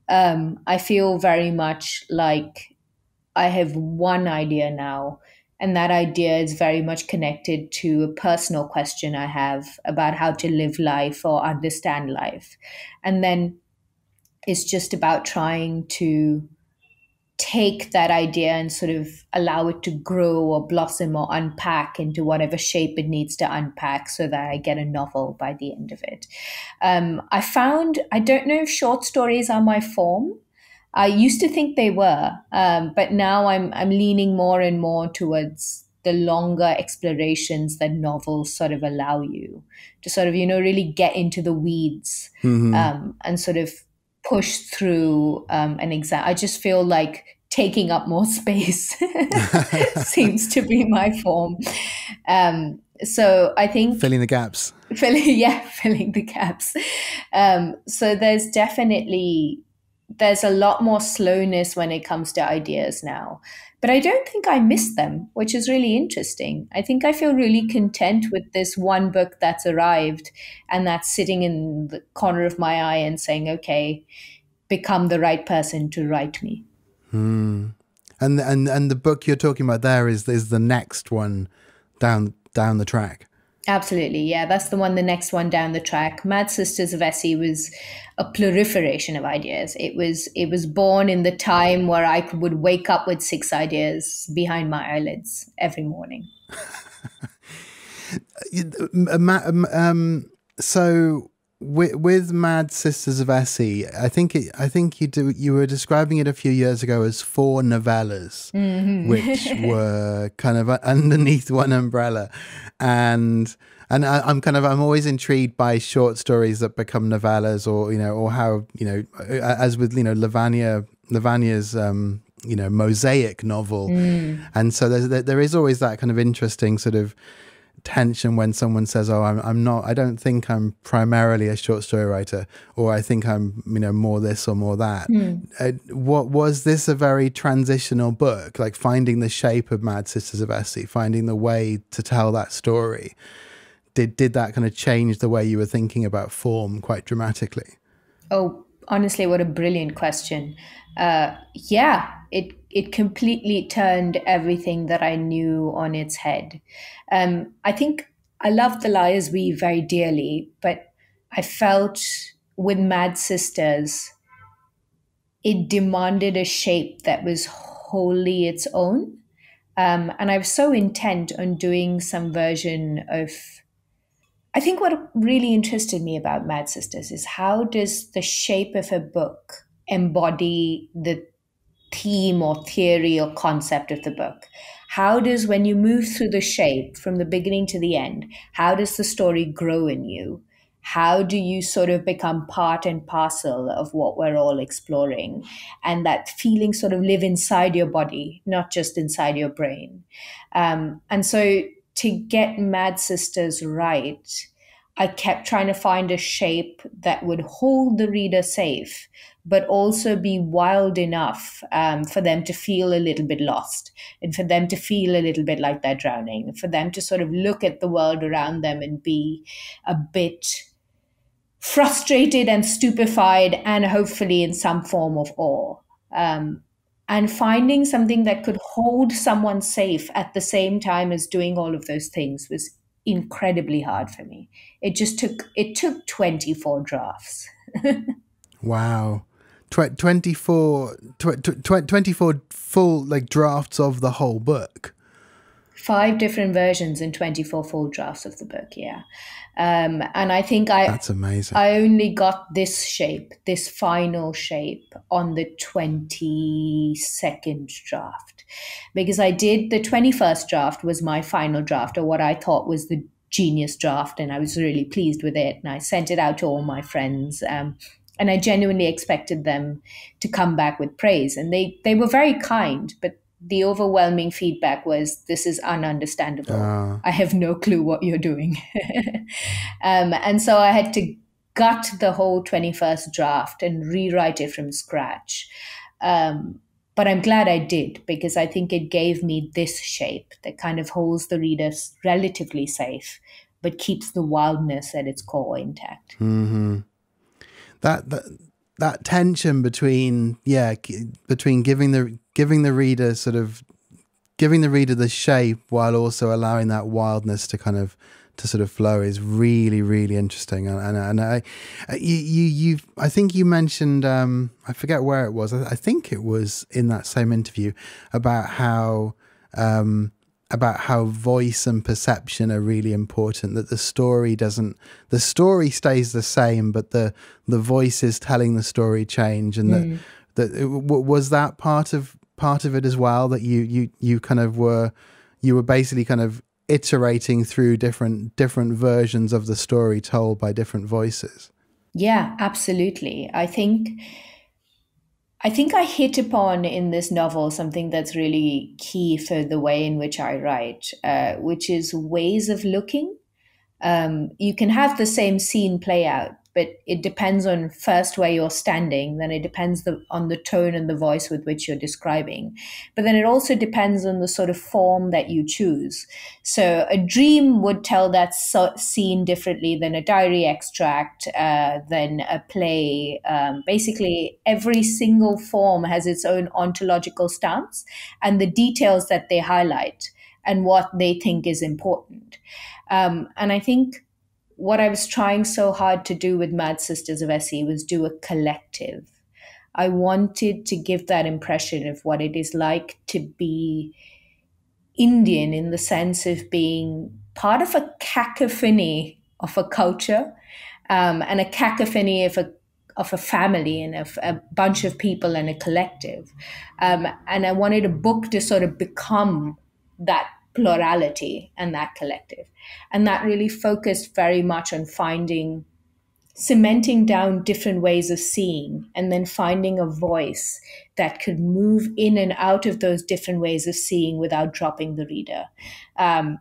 I feel very much like I have one idea now, and that idea is very much connected to a personal question I have about how to live life or understand life. And then it's just about trying to take that idea and sort of allow it to grow or blossom or unpack into whatever shape it needs to unpack so that I get a novel by the end of it. I don't know if short stories are my form. I used to think they were, but now I'm leaning more and more towards the longer explorations that novels sort of allow you to sort of, really get into the weeds, and sort of push through an exam. I just feel like taking up more space seems to be my form. So I think filling the gaps. Filling the gaps. So there's a lot more slowness when it comes to ideas now. But I don't think I miss them, which is really interesting. I think I feel really content with this one book that's arrived and that's sitting in the corner of my eye and saying, okay, become the right person to write me. And the book you're talking about there is the next one down the track. Absolutely. Yeah, that's the next one down the track. Mad Sisters of ESI was a proliferation of ideas. It was born in the time where I would wake up with 6 ideas behind my eyelids every morning. So with Mad Sisters of ESI, I think you were describing it a few years ago as 4 novellas, which were kind of underneath one umbrella, and I'm always intrigued by short stories that become novellas, or how as with Lavania's mosaic novel, and so there is always that kind of interesting sort of tension when someone says, "Oh, I don't think I'm primarily a short story writer," or "I think I'm more this or more that." What was this a very transitional book, like finding the shape of Mad Sisters of ESI, finding the way to tell that story? Did that kind of change the way you were thinking about form quite dramatically? Oh, honestly, what a brilliant question. Yeah, it completely turned everything that I knew on its head. I think I loved The Liar's Weave very dearly, but I felt with Mad Sisters, it demanded a shape that was wholly its own. And I was so intent on doing some version of... I think what really interested me about Mad Sisters is how does the shape of a book embody the theme or theory or concept of the book? How does, when you move through the shape from the beginning to the end, how does the story grow in you? How do you sort of become part and parcel of what we're all exploring? And that feeling sort of live inside your body, not just inside your brain. And so to get Mad Sisters right, I kept trying to find a shape that would hold the reader safe, but also be wild enough for them to feel a little bit lost, and for them to feel a little bit like they're drowning, for them to sort of look at the world around them and be a bit frustrated and stupefied, and hopefully in some form of awe. And finding something that could hold someone safe at the same time as doing all of those things was incredibly hard for me. It took 24 drafts. Wow. 24 full like drafts of the whole book. 5 different versions and 24 full drafts of the book, yeah. And I think That's amazing. I only got this shape, this final shape, on the 22nd draft. Because I did, the 21st draft was my final draft, or what I thought was the genius draft, and I was really pleased with it. And I sent it out to all my friends. And I genuinely expected them to come back with praise. And they were very kind, but the overwhelming feedback was, this is ununderstandable. I have no clue what you're doing. And so I had to gut the whole 21st draft and rewrite it from scratch. But I'm glad I did, because I think it gave me this shape that kind of holds the reader relatively safe, but keeps the wildness at its core intact. Mm-hmm. That tension between giving the reader the shape while also allowing that wildness to kind of to sort of flow is really, really interesting. And I think you mentioned I forget where it was. I think it was in that same interview about how voice and perception are really important, that the story stays the same, but the voices telling the story change. And was that part of it as well, that you kind of were basically kind of iterating through different versions of the story told by different voices? Yeah, absolutely. I think I hit upon in this novel something that's really key for the way in which I write, which is ways of looking. You can have the same scene play out, but it depends on first where you're standing, then it depends on the tone and the voice with which you're describing. But then it also depends on the sort of form that you choose. So a dream would tell that scene differently than a diary extract, than a play. Basically, every single form has its own ontological stance and the details that they highlight and what they think is important. And I think what I was trying so hard to do with Mad Sisters of ESI was do a collective. I wanted to give that impression of what it is like to be Indian, in the sense of being part of a cacophony of a culture, and a cacophony of a family and of a bunch of people and a collective. And I wanted a book to sort of become that plurality and that collective. And that really focused very much on cementing down different ways of seeing, and then finding a voice that could move in and out of those different ways of seeing without dropping the reader.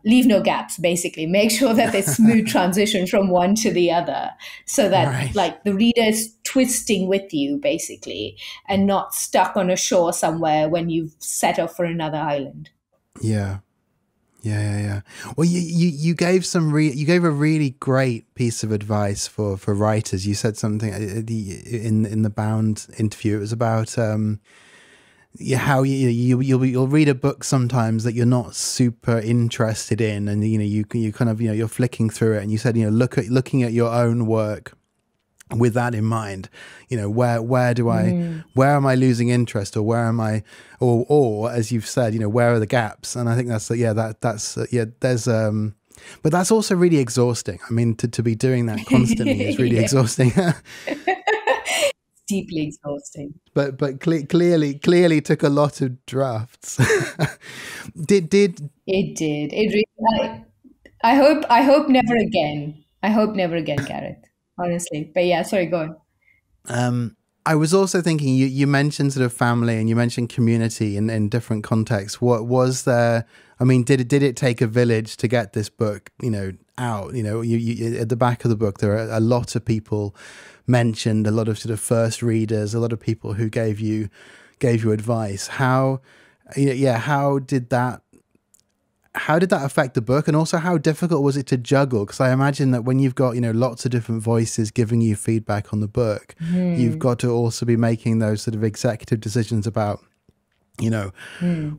Leave no gaps, basically. Make sure that there's smooth transition from one to the other, so that like the reader is twisting with you, basically, and not stuck on a shore somewhere when you've set off for another island. Yeah. Yeah. Well, you gave a really great piece of advice for writers. You said something in the Bound interview. It was about how you'll read a book sometimes that you're not super interested in, and you kind of you're flicking through it, and you said looking at your own work with that in mind, where am I losing interest, or where am I, or as you've said, where are the gaps? And I think that's there's but that's also really exhausting. I mean, to be doing that constantly is really exhausting. Deeply exhausting. But clearly took a lot of drafts. It did. It really. I hope never again. I hope never again, Gareth. Honestly, but yeah, sorry, go on. I was also thinking, you mentioned sort of family and you mentioned community in different contexts. What was there? I mean, did it take a village to get this book, out? You at the back of the book, there are a lot of people mentioned, a lot of sort of first readers, a lot of people who gave you advice. How did that? how did that affect the book? And also, how difficult was it to juggle? Because I imagine that when you've got, you know, lots of different voices giving you feedback on the book, you've got to also be making those sort of executive decisions about, you know,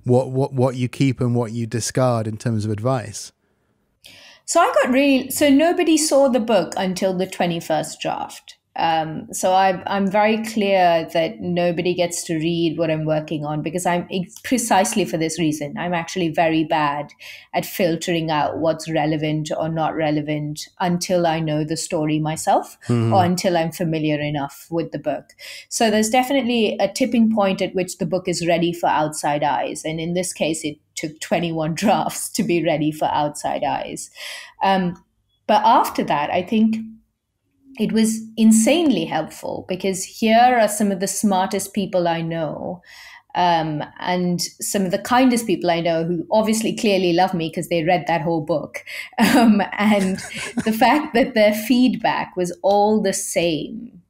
what you keep and what you discard in terms of advice. So so nobody saw the book until the 21st draft. So I'm very clear that nobody gets to read what I'm working on, because precisely for this reason. I'm actually very bad at filtering out what's relevant or not relevant until I know the story myself, or until I'm familiar enough with the book. So there's definitely a tipping point at which the book is ready for outside eyes. And in this case, it took 21 drafts to be ready for outside eyes. But after that, I think it was insanely helpful, because here are some of the smartest people I know, and some of the kindest people I know, who obviously clearly love me because they read that whole book. And the fact that their feedback was all the same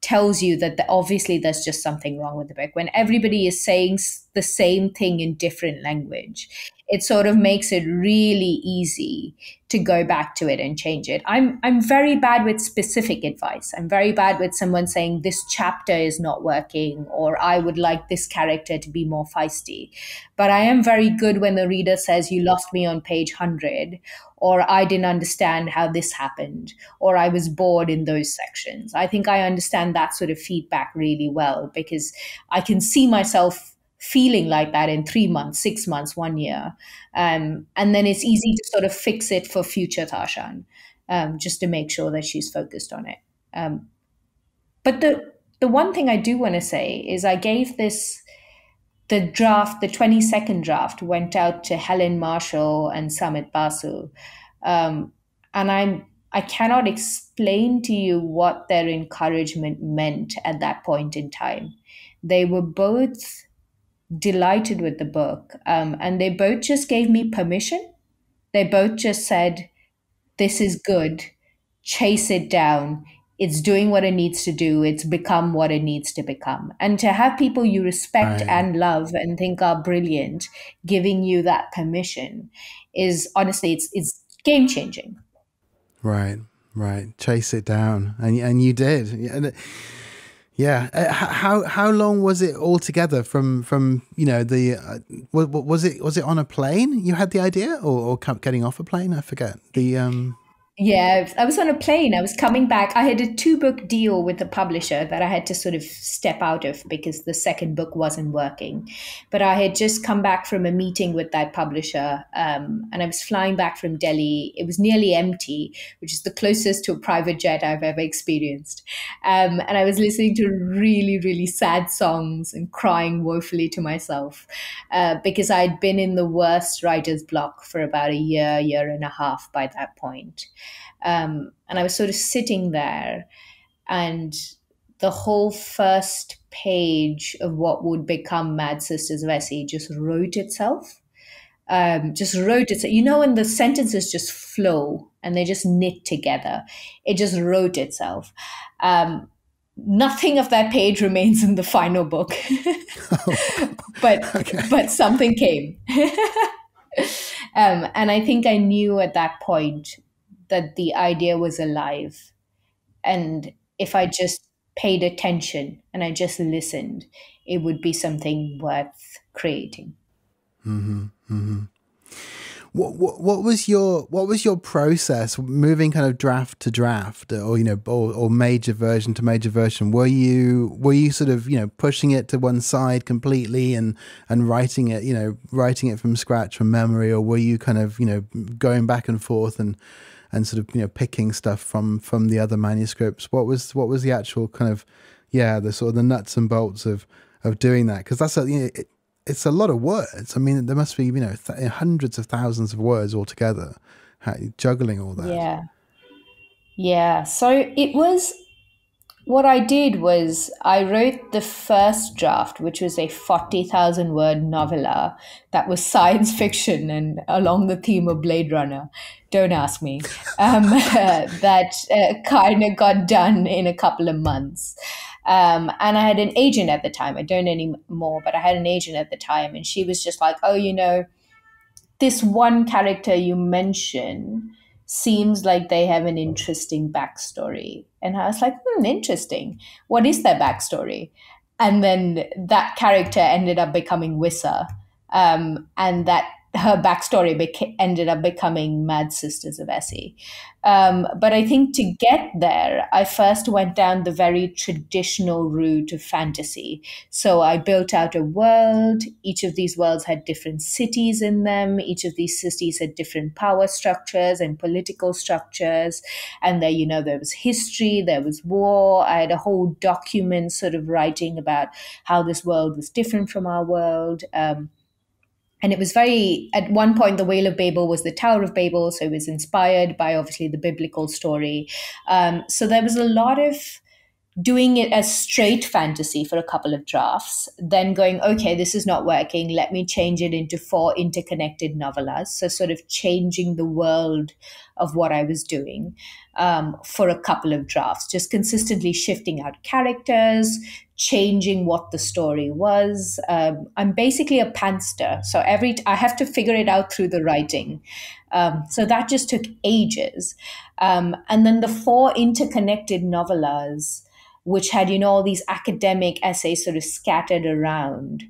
tells you that obviously there's just something wrong with the book. When everybody is saying the same thing in different language, it sort of makes it really easy to go back to it and change it. I'm very bad with specific advice. I'm very bad with someone saying this chapter is not working, or I would like this character to be more feisty. But I am very good when the reader says, you lost me on page 100, or I didn't understand how this happened, or I was bored in those sections. I think I understand that sort of feedback really well, because I can see myself feeling like that in 3 months, 6 months, 1 year. And then it's easy to sort of fix it for future Tashan, just to make sure that she's focused on it. But the one thing I do want to say is I gave the 22nd draft went out to Helen Marshall and Samit Basu. And I cannot explain to you what their encouragement meant at that point in time. They were both delighted with the book, and they both just gave me permission. They both just said, this is good, chase it down, it's doing what it needs to do, it's become what it needs to become. And to have people you respect and love and think are brilliant giving you that permission is honestly, it's game changing. Right. Chase it down, and you did. Yeah. How long was it all together from you know, the was it on a plane you had the idea, or getting off a plane? I forget the Yeah, I was on a plane. I was coming back. I had a 2-book deal with the publisher that I had to sort of step out of because the second book wasn't working. But I had just come back from a meeting with that publisher, and I was flying back from Delhi. It was nearly empty, which is the closest to a private jet I've ever experienced. And I was listening to really, really sad songs and crying woefully to myself, because I'd been in the worst writer's block for about a year and a half by that point. And I was sort of sitting there, and the whole first page of what would become Mad Sisters of ESI just wrote itself. You know, when the sentences just flow and they just knit together, it just wrote itself. Nothing of that page remains in the final book, but something came. And I think I knew at that point that the idea was alive. And if I just paid attention and I just listened, it would be something worth creating. What was your process moving kind of draft to draft, or, you know, or major version to major version? Were you sort of, you know, pushing it to one side completely and writing it from scratch from memory, or were you kind of, you know, going back and forth and sort of, you know, picking stuff from the other manuscripts? What was the actual kind of, the sort of the nuts and bolts of doing that? Because that's it's a lot of words. I mean, there must be, you know, hundreds of thousands of words altogether, juggling all that. Yeah. So what I did was I wrote the first draft, which was a 40,000 word novella that was science fiction and along the theme of Blade Runner. Don't ask me. That kind of got done in a couple of months. And I had an agent at the time. I don't anymore, but I had an agent at the time. And she was just like, oh, you know, this one character you mention seems like they have an interesting backstory. And I was like, interesting. What is their backstory? And then that character ended up becoming Wissa. And that her backstory ended up becoming Mad Sisters of Essie. But I think to get there, I first went down the very traditional route of fantasy. So I built out a world. Each of these worlds had different cities in them. Each of these cities had different power structures and political structures. And there, there was history, there was war. I had a whole document sort of writing about how this world was different from our world. And it was at one point, the Whale of Babel was the Tower of Babel. So it was inspired by obviously the biblical story. So there was a lot of doing it as straight fantasy for a couple of drafts, then going, okay, this is not working. Let me change it into 4 interconnected novellas. So sort of changing the world of what I was doing for a couple of drafts, just consistently shifting out characters, changing what the story was. I'm basically a pantster. So I have to figure it out through the writing. So that just took ages. And then the 4 interconnected novellas, which had, all these academic essays sort of scattered around,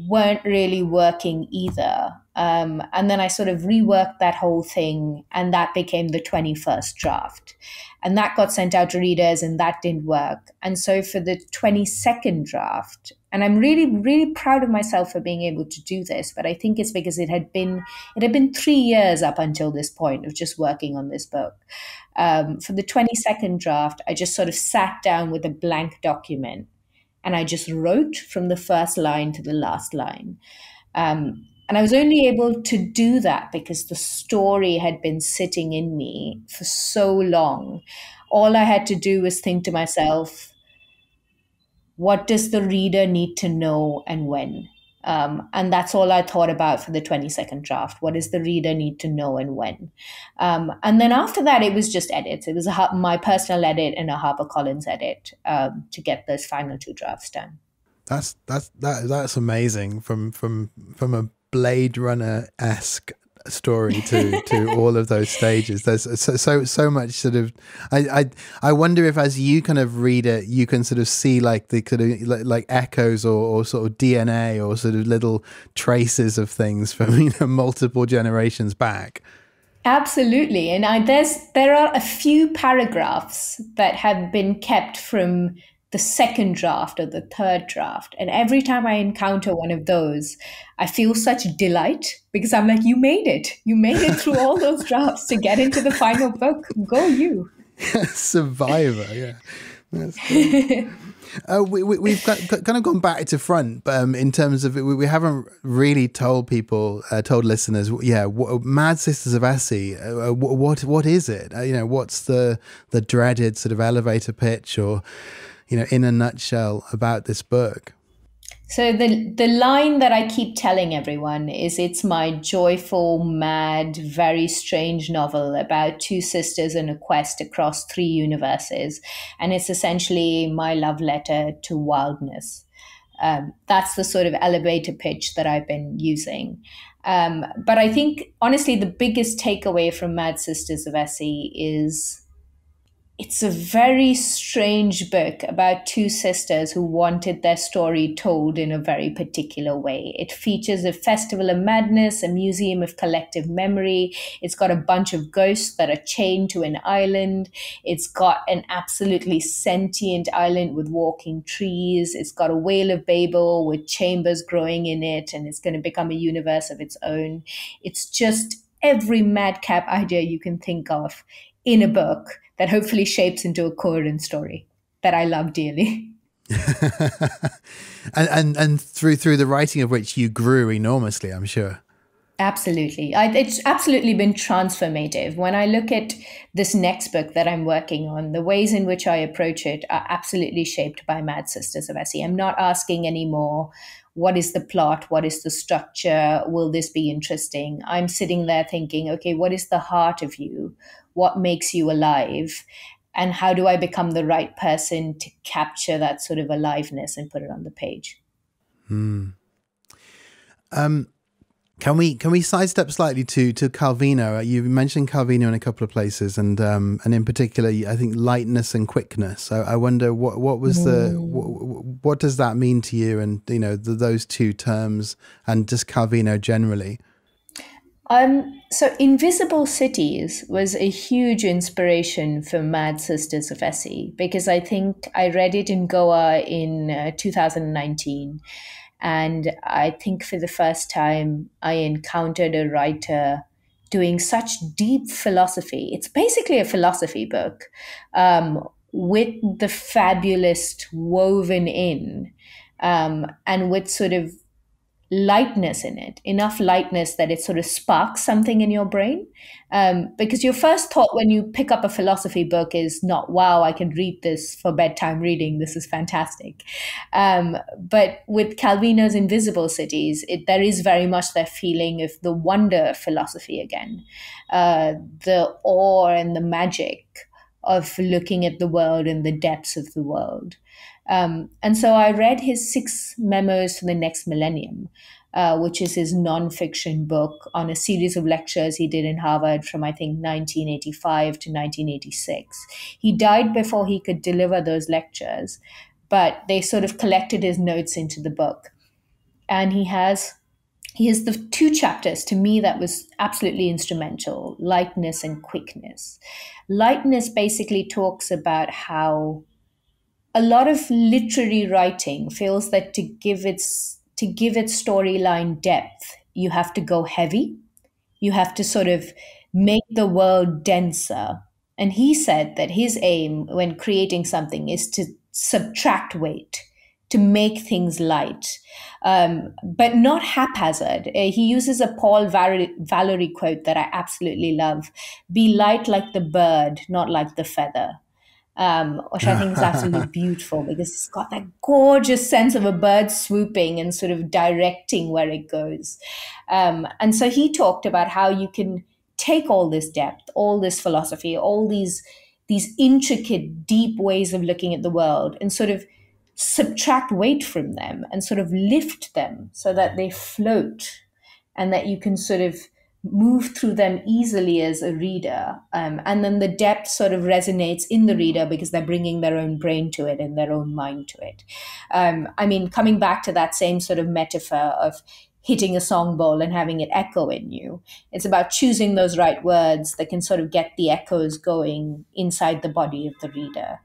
weren't really working either. And then I sort of reworked that whole thing, and that became the 21st draft. And that got sent out to readers, and that didn't work. And so for the 22nd draft, and I'm really, really proud of myself for being able to do this, but I think it's because it had been 3 years up until this point of just working on this book. For the 22nd draft, I just sort of sat down with a blank document and I just wrote from the first line to the last line. And I was only able to do that because the story had been sitting in me for so long. All I had to do was think to myself, what does the reader need to know and when? And that's all I thought about for the 22nd draft. What does the reader need to know and when? And then after that, it was just edits. It was my personal edit and a HarperCollins edit to get those final 2 drafts done. That's amazing. From a Blade Runner-esque story to all of those stages. There's so much sort of. I wonder if, as you kind of read it, you can sort of see like the kind of like echoes or sort of DNA or sort of little traces of things from multiple generations back. Absolutely, and there are a few paragraphs that have been kept from the 2nd draft or the 3rd draft. And every time I encounter one of those, I feel such delight because I'm like, you made it. You made it through all those drafts to get into the final book. Go you. Survivor, yeah. That's cool. We've kind of gone back to front, but in terms of we haven't really told listeners, Mad Sisters of Essi. What is it? What's the dreaded sort of elevator pitch, or in a nutshell, about this book? So the line that I keep telling everyone is it's my joyful, mad, very strange novel about 2 sisters on a quest across 3 universes. And it's essentially my love letter to wildness. That's the sort of elevator pitch that I've been using. But I think, honestly, the biggest takeaway from Mad Sisters of Essi is it's a very strange book about 2 sisters who wanted their story told in a very particular way. It features a festival of madness, a museum of collective memory. It's got a bunch of ghosts that are chained to an island. It's got an absolutely sentient island with walking trees. It's got a Whale of Babel with chambers growing in it, and it's going to become a universe of its own. It's just every madcap idea you can think of in a book that hopefully shapes into a coherent story that I love dearly. and through the writing of which you grew enormously, I'm sure. Absolutely. It's absolutely been transformative. When I look at this next book that I'm working on, the ways in which I approach it are absolutely shaped by Mad Sisters of Essi. I'm not asking anymore, what is the plot? What is the structure? Will this be interesting? I'm sitting there thinking, okay, what is the heart of you? What makes you alive? And how do I become the right person to capture that sort of aliveness and put it on the page? Can we sidestep slightly to Calvino? You mentioned Calvino in a couple of places, and in particular, I think lightness and quickness. I wonder what was what does that mean to you, and those two terms, and just Calvino generally. So Invisible Cities was a huge inspiration for Mad Sisters of ESI, because I think I read it in Goa in 2019. And I think for the first time, I encountered a writer doing such deep philosophy. It's basically a philosophy book, with the fabulist woven in, and with sort of lightness in it, enough lightness that it sort of sparks something in your brain. Because your first thought when you pick up a philosophy book is not, wow, I can read this for bedtime reading. This is fantastic. But with Calvino's Invisible Cities, there is very much that feeling of the wonder of philosophy again, the awe and the magic of looking at the world and the depths of the world. And so I read his 6 Memos for the Next Millennium, which is his nonfiction book on a series of lectures he did in Harvard from, I think, 1985 to 1986. He died before he could deliver those lectures, but they sort of collected his notes into the book. And he has the 2 chapters to me that was absolutely instrumental: lightness and quickness. Lightness basically talks about how a lot of literary writing feels that to give its storyline depth, you have to go heavy. You have to sort of make the world denser. And he said that his aim when creating something is to subtract weight, to make things light, but not haphazard. He uses a Paul Valery quote that I absolutely love: "Be light like the bird, not like the feather." Which I think is absolutely beautiful, because it's got that gorgeous sense of a bird swooping and sort of directing where it goes. And so he talked about how you can take all this depth, all this philosophy, all these intricate, deep ways of looking at the world, and sort of subtract weight from them and sort of lift them so that they float, and that you can sort of move through them easily as a reader. And then the depth sort of resonates in the reader because they're bringing their own brain to it and their own mind to it. I mean, coming back to that same sort of metaphor of hitting a song bowl and having it echo in you, it's about choosing those right words that can sort of get the echoes going inside the body of the reader.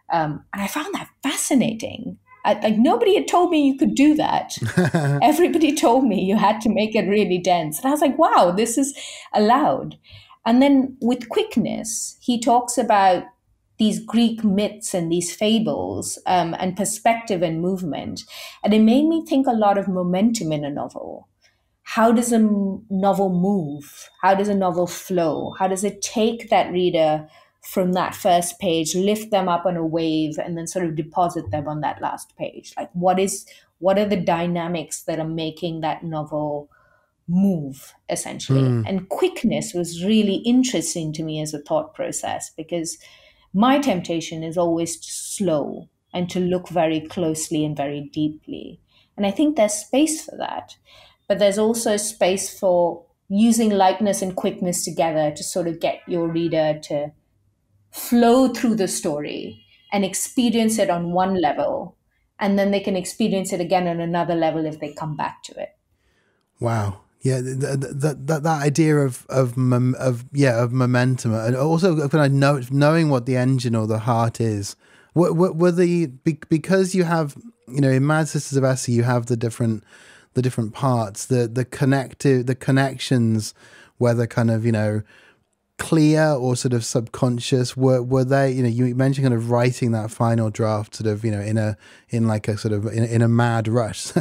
And I found that fascinating. Like, nobody had told me you could do that. Everybody told me you had to make it really dense. And I was like, wow, this is allowed. And then with quickness, he talks about these Greek myths and these fables, and perspective and movement. And it made me think a lot of momentum in a novel. How does a novel move? How does a novel flow? How does it take that reader from that first page, lift them up on a wave, and then sort of deposit them on that last page? Like, what are the dynamics that are making that novel move, essentially? And quickness was really interesting to me as a thought process, because my temptation is always to slow and to look very closely and very deeply. And I think there's space for that. But there's also space for using lightness and quickness together to sort of get your reader to flow through the story and experience it on one level, and then they can experience it again on another level if they come back to it. Wow. Yeah, that idea of momentum, and also kind of knowing what the engine or the heart is. Because you have, in Mad Sisters of ESI, you have the different parts, the connections, whether kind of clear or sort of subconscious. Were they, you mentioned kind of writing that final draft sort of in a mad rush,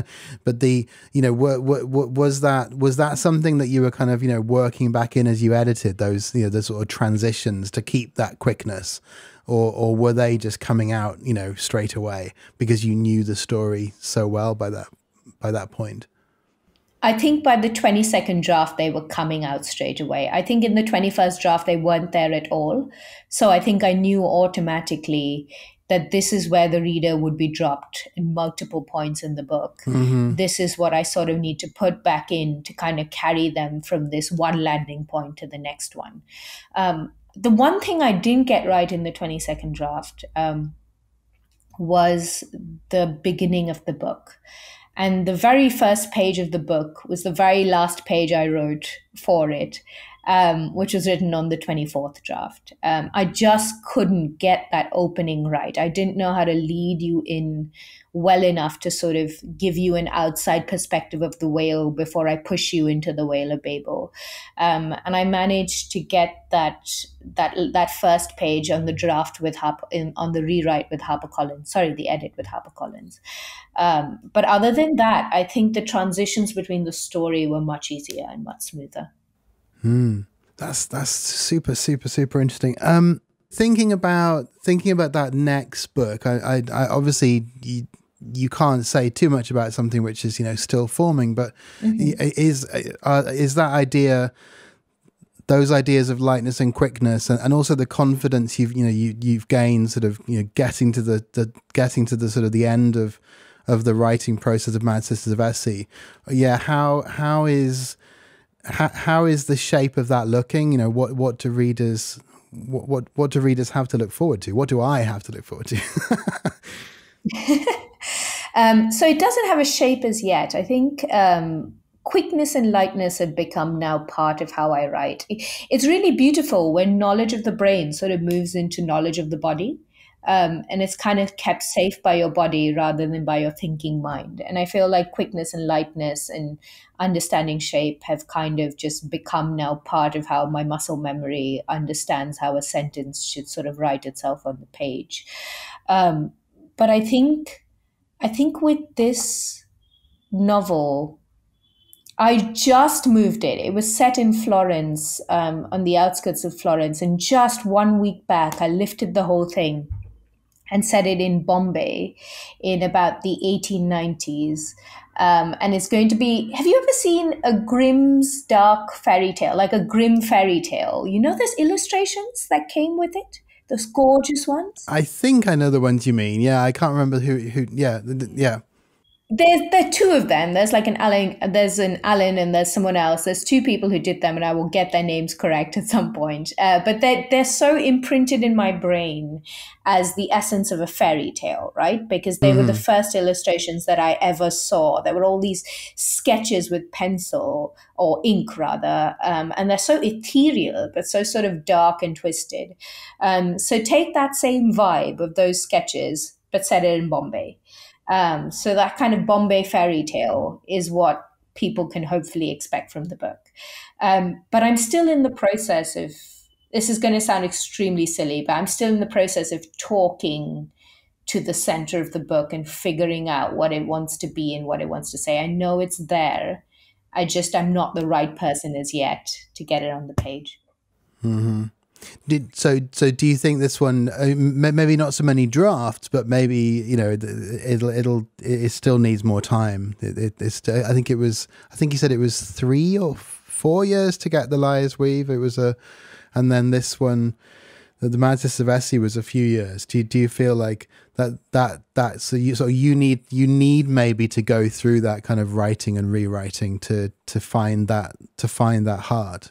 but was that something that you were kind of working back in as you edited those the sort of transitions to keep that quickness, or were they just coming out straight away because you knew the story so well by that point? I think by the 22nd draft, they were coming out straight away. I think in the 21st draft, they weren't there at all. So I think I knew automatically that this is where the reader would be dropped in multiple points in the book. This is what I sort of need to put back in to kind of carry them from this one landing point to the next one. The one thing I didn't get right in the 22nd draft was the beginning of the book. And the very first page of the book was the very last page I wrote for it, which was written on the 24th draft. I just couldn't get that opening right. I didn't know how to lead you in well enough to sort of give you an outside perspective of the whale before I push you into the Whale of Babel. And I managed to get that first page on the draft with on the rewrite with HarperCollins. Sorry, the edit with HarperCollins. But other than that, I think the transitions between the story were much easier and much smoother. That's super interesting. Thinking about that next book, I obviously you can't say too much about something which is still forming, but is that idea, those ideas of lightness and quickness, and also the confidence you've gained, sort of getting to the sort of the end of the writing process of Mad Sisters of ESI. How is the shape of that looking? What do readers have to look forward to? What do I have to look forward to? So it doesn't have a shape as yet. I think quickness and lightness have become now part of how I write. It's really beautiful when knowledge of the brain sort of moves into knowledge of the body. And it's kind of kept safe by your body rather than by your thinking mind. And I feel like quickness and lightness and understanding shape have kind of just become now part of how my muscle memory understands how a sentence should sort of write itself on the page. But I think with this novel, I just moved it. It was set in Florence, on the outskirts of Florence. And just 1 week back, I lifted the whole thing and set it in Bombay in about the 1890s. And it's going to be, have you ever seen a Grimm's dark fairy tale, like a Grimm fairy tale? There's illustrations that came with it? Those gorgeous ones? I think I know the ones you mean. Yeah, I can't remember who yeah. There are two of them. There's like an Alan and there's someone else. There's two people who did them, and I will get their names correct at some point. But they're so imprinted in my brain as the essence of a fairy tale, right? Because they were the first illustrations that I ever saw. There were all these sketches with pencil or ink rather, and they're so ethereal, but so sort of dark and twisted. So take that same vibe of those sketches, but set it in Bombay. So that kind of Bombay fairy tale is what people can hopefully expect from the book. But I'm still in the process of, this is going to sound extremely silly, but I'm still in the process of talking to the center of the book and figuring out what it wants to be and what it wants to say. I know it's there. I'm not the right person as yet to get it on the page. Mm-hmm. So do you think this one, maybe not so many drafts, but maybe it still needs more time? I think you said it was 3 or 4 years to get The Liar's Weave. And then this one, the Mad Sisters of ESI, was a few years. Do you feel like that so you need maybe to go through that kind of writing and rewriting to find that hard?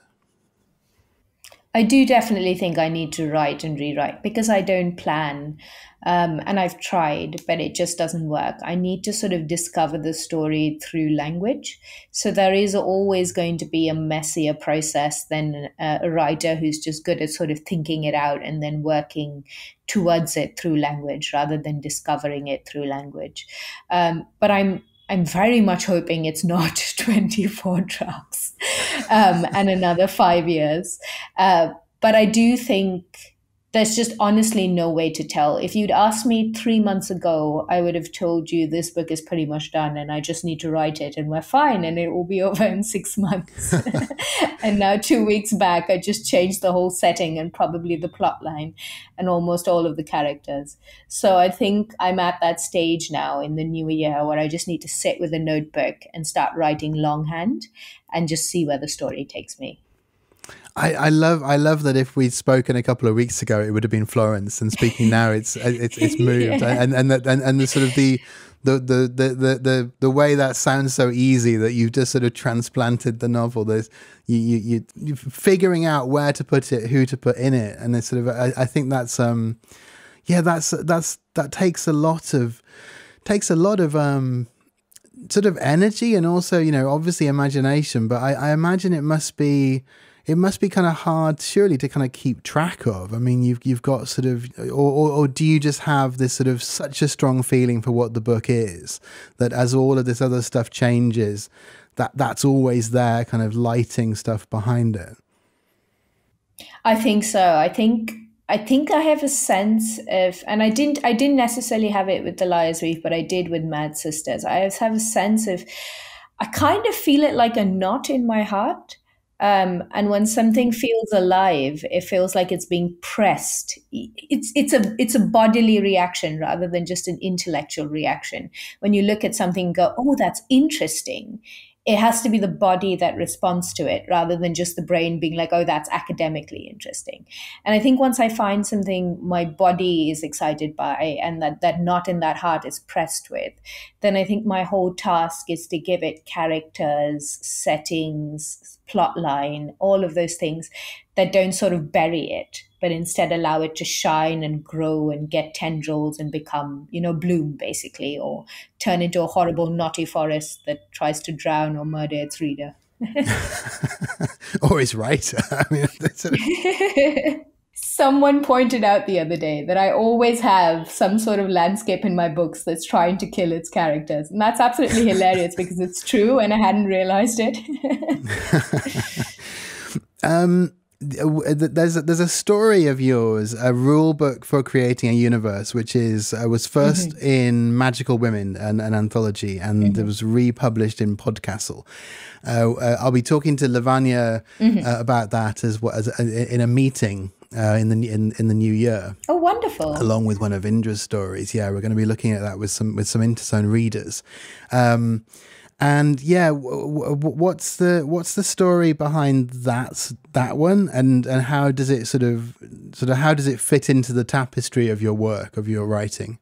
I do definitely think I need to write and rewrite because I don't plan. And I've tried, but it just doesn't work. I need to sort of discover the story through language. So there is always going to be a messier process than a writer who's just good at sort of thinking it out and then working towards it through language rather than discovering it through language. But I'm very much hoping it's not 24 drafts and another 5 years. But I do think there's just honestly no way to tell. If you'd asked me 3 months ago, I would have told you this book is pretty much done and I just need to write it and we're fine and it will be over in 6 months. And now 2 weeks back, I just changed the whole setting and probably the plot line and almost all of the characters. So I think I'm at that stage now in the new year where I just need to sit with a notebook and start writing longhand and just see where the story takes me. I love that if we'd spoken a couple of weeks ago, it would have been Florence, and speaking now, it's moved, Yeah. and the sort of the way that sounds so easy that you've just sort of transplanted the novel. There's you figuring out where to put it, who to put in it, and it's sort of I think that's that takes a lot of sort of energy, and also, you know, obviously imagination, but I imagine it must be kind of hard, surely, to kind of keep track of. I mean, you've got sort of, or do you just have this sort of such a strong feeling for what the book is, that as all of this other stuff changes, that's always there, kind of lighting stuff behind it? I think so. I think I have a sense of, and I didn't necessarily have it with The Liar's Reef, but I did with Mad Sisters. I have a sense of, I kind of feel it like a knot in my heart. And when something feels alive, it feels like it's being pressed. It's a bodily reaction rather than just an intellectual reaction. When you look at something and go, oh, that's interesting, it has to be the body that responds to it rather than just the brain being like, oh, that's academically interesting. And I think once I find something my body is excited by, and that knot in that heart is pressed with, then I think my whole task is to give it characters, settings, plot line, all of those things that don't sort of bury it, but instead allow it to shine and grow and get tendrils and become, you know, bloom, basically, or turn into a horrible knotty forest that tries to drown or murder its reader. Or its writer. I mean, Someone pointed out the other day that I always have some sort of landscape in my books that's trying to kill its characters. And that's absolutely hilarious because it's true and I hadn't realized it. There's a story of yours, a rule book for creating a universe, which was first in Magical Women, an anthology, and it was republished in Podcastle. I'll be talking to Lavanya about that as in a meeting in the new year. Oh, wonderful! Along with one of Indra's stories. Yeah, we're going to be looking at that with some INTERZONE readers. And yeah, what's the story behind that one, and how does it sort of how does it fit into the tapestry of your work, of your writing?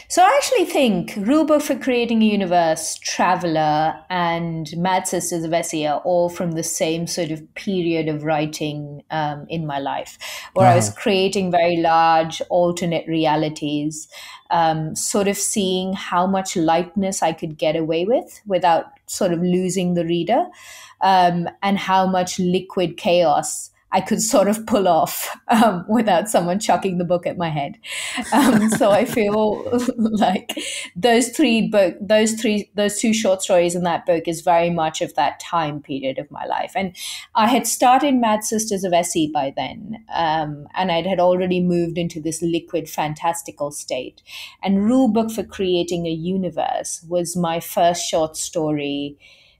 So I actually think Rulebook for Creating a Universe, Traveller, and Mad Sisters of ESI are all from the same sort of period of writing in my life, where I was creating very large alternate realities, sort of seeing how much lightness I could get away with without sort of losing the reader, and how much liquid chaos I could sort of pull off without someone chucking the book at my head. So I feel like those two short stories in that book is very much of that time period of my life. And I had started Mad Sisters of ESI by then, and I had already moved into this liquid fantastical state. And Rulebook for Creating a Universe was my first short story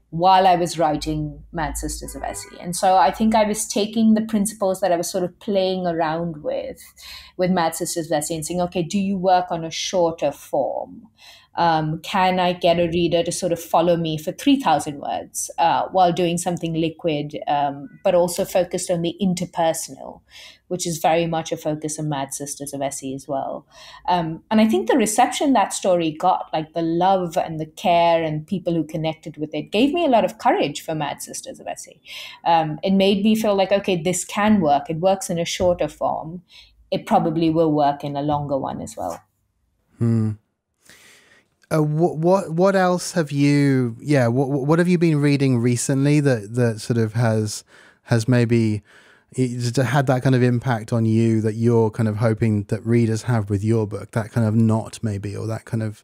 while I was writing Mad Sisters of ESI. And so I think I was taking the principles that I was sort of playing around with Mad Sisters of ESI and saying, okay, do you work on a shorter form? Can I get a reader to sort of follow me for 3,000 words while doing something liquid, but also focused on the interpersonal, which is very much a focus of Mad Sisters of ESI as well. And I think the reception that story got, like the love and the care and people who connected with it, gave me a lot of courage for Mad Sisters of ESI. It made me feel like, okay, this can work. It works in a shorter form. It probably will work in a longer one as well. What else have you? Yeah, what have you been reading recently that sort of has maybe had that kind of impact on you that you're kind of hoping that readers have with your book? That kind of knot, maybe, or that kind of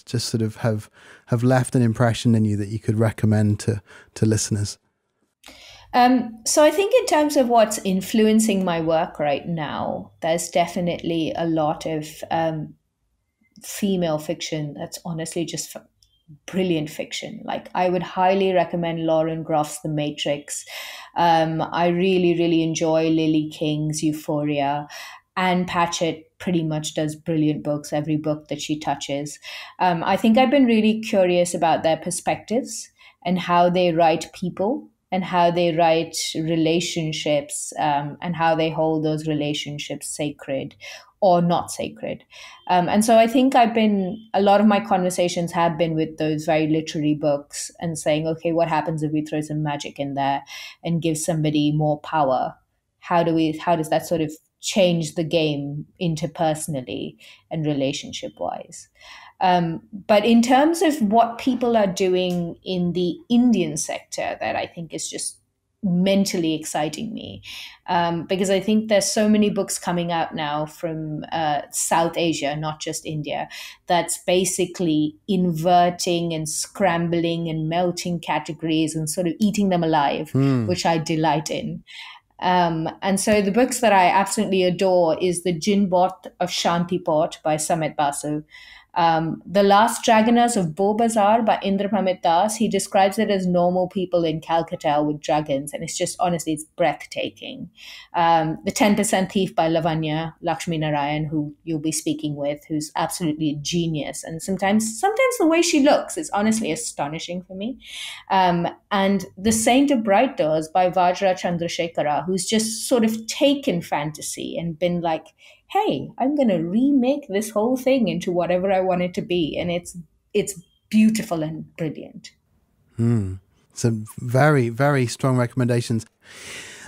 just sort of have left an impression in you that you could recommend to listeners. So I think in terms of what's influencing my work right now, there's definitely a lot of female fiction that's honestly just brilliant fiction. Like, I would highly recommend Lauren Groff's The Matrix. I really, really enjoy Lily King's Euphoria. Anne Patchett pretty much does brilliant books, every book that she touches. I think I've been really curious about their perspectives and how they write people and how they write relationships, and how they hold those relationships sacred or not sacred. And so I think a lot of my conversations have been with those very literary books and saying, okay, what happens if we throw some magic in there and give somebody more power? How does that sort of change the game interpersonally and relationship wise? But in terms of what people are doing in the Indian sector, that I think is just mentally exciting me, because I think there's so many books coming out now from South Asia, not just India, that's basically inverting and scrambling and melting categories and sort of eating them alive, which I delight in. And so the books that I absolutely adore is The Jinbot of Shantipot by Samit Basu. The Last Dragoners of Beaubazar by Indrapramit Das. He describes it as normal people in Calcutta with dragons, and it's just, honestly, it's breathtaking. The 10% Thief by Lavanya Lakshmi Narayan, who you'll be speaking with, who's absolutely a genius. And sometimes the way she looks is honestly astonishing for me. And The Saint of Bright Doors by Vajra Chandrasekhara, who's just sort of taken fantasy and been like, hey, I'm going to remake this whole thing into whatever I want it to be. And it's beautiful and brilliant. Some very, very strong recommendations.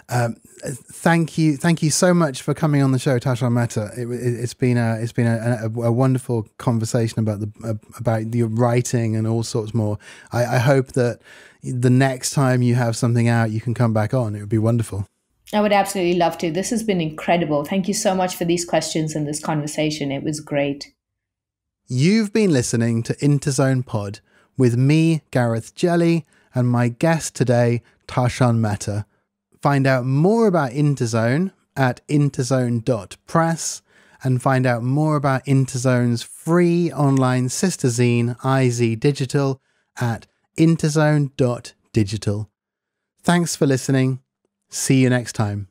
Thank you so much for coming on the show, Tashan Mehta. It's been a wonderful conversation about your writing and all sorts more. I hope that the next time you have something out, you can come back on. It would be wonderful. I would absolutely love to. This has been incredible. Thank you so much for these questions and this conversation. It was great. You've been listening to INTERZONE Pod with me, Gareth Jelley, and my guest today, Tashan Mehta. Find out more about INTERZONE at interzone.press and find out more about INTERZONE's free online sister zine, IZ Digital, at interzone.digital. Thanks for listening. See you next time.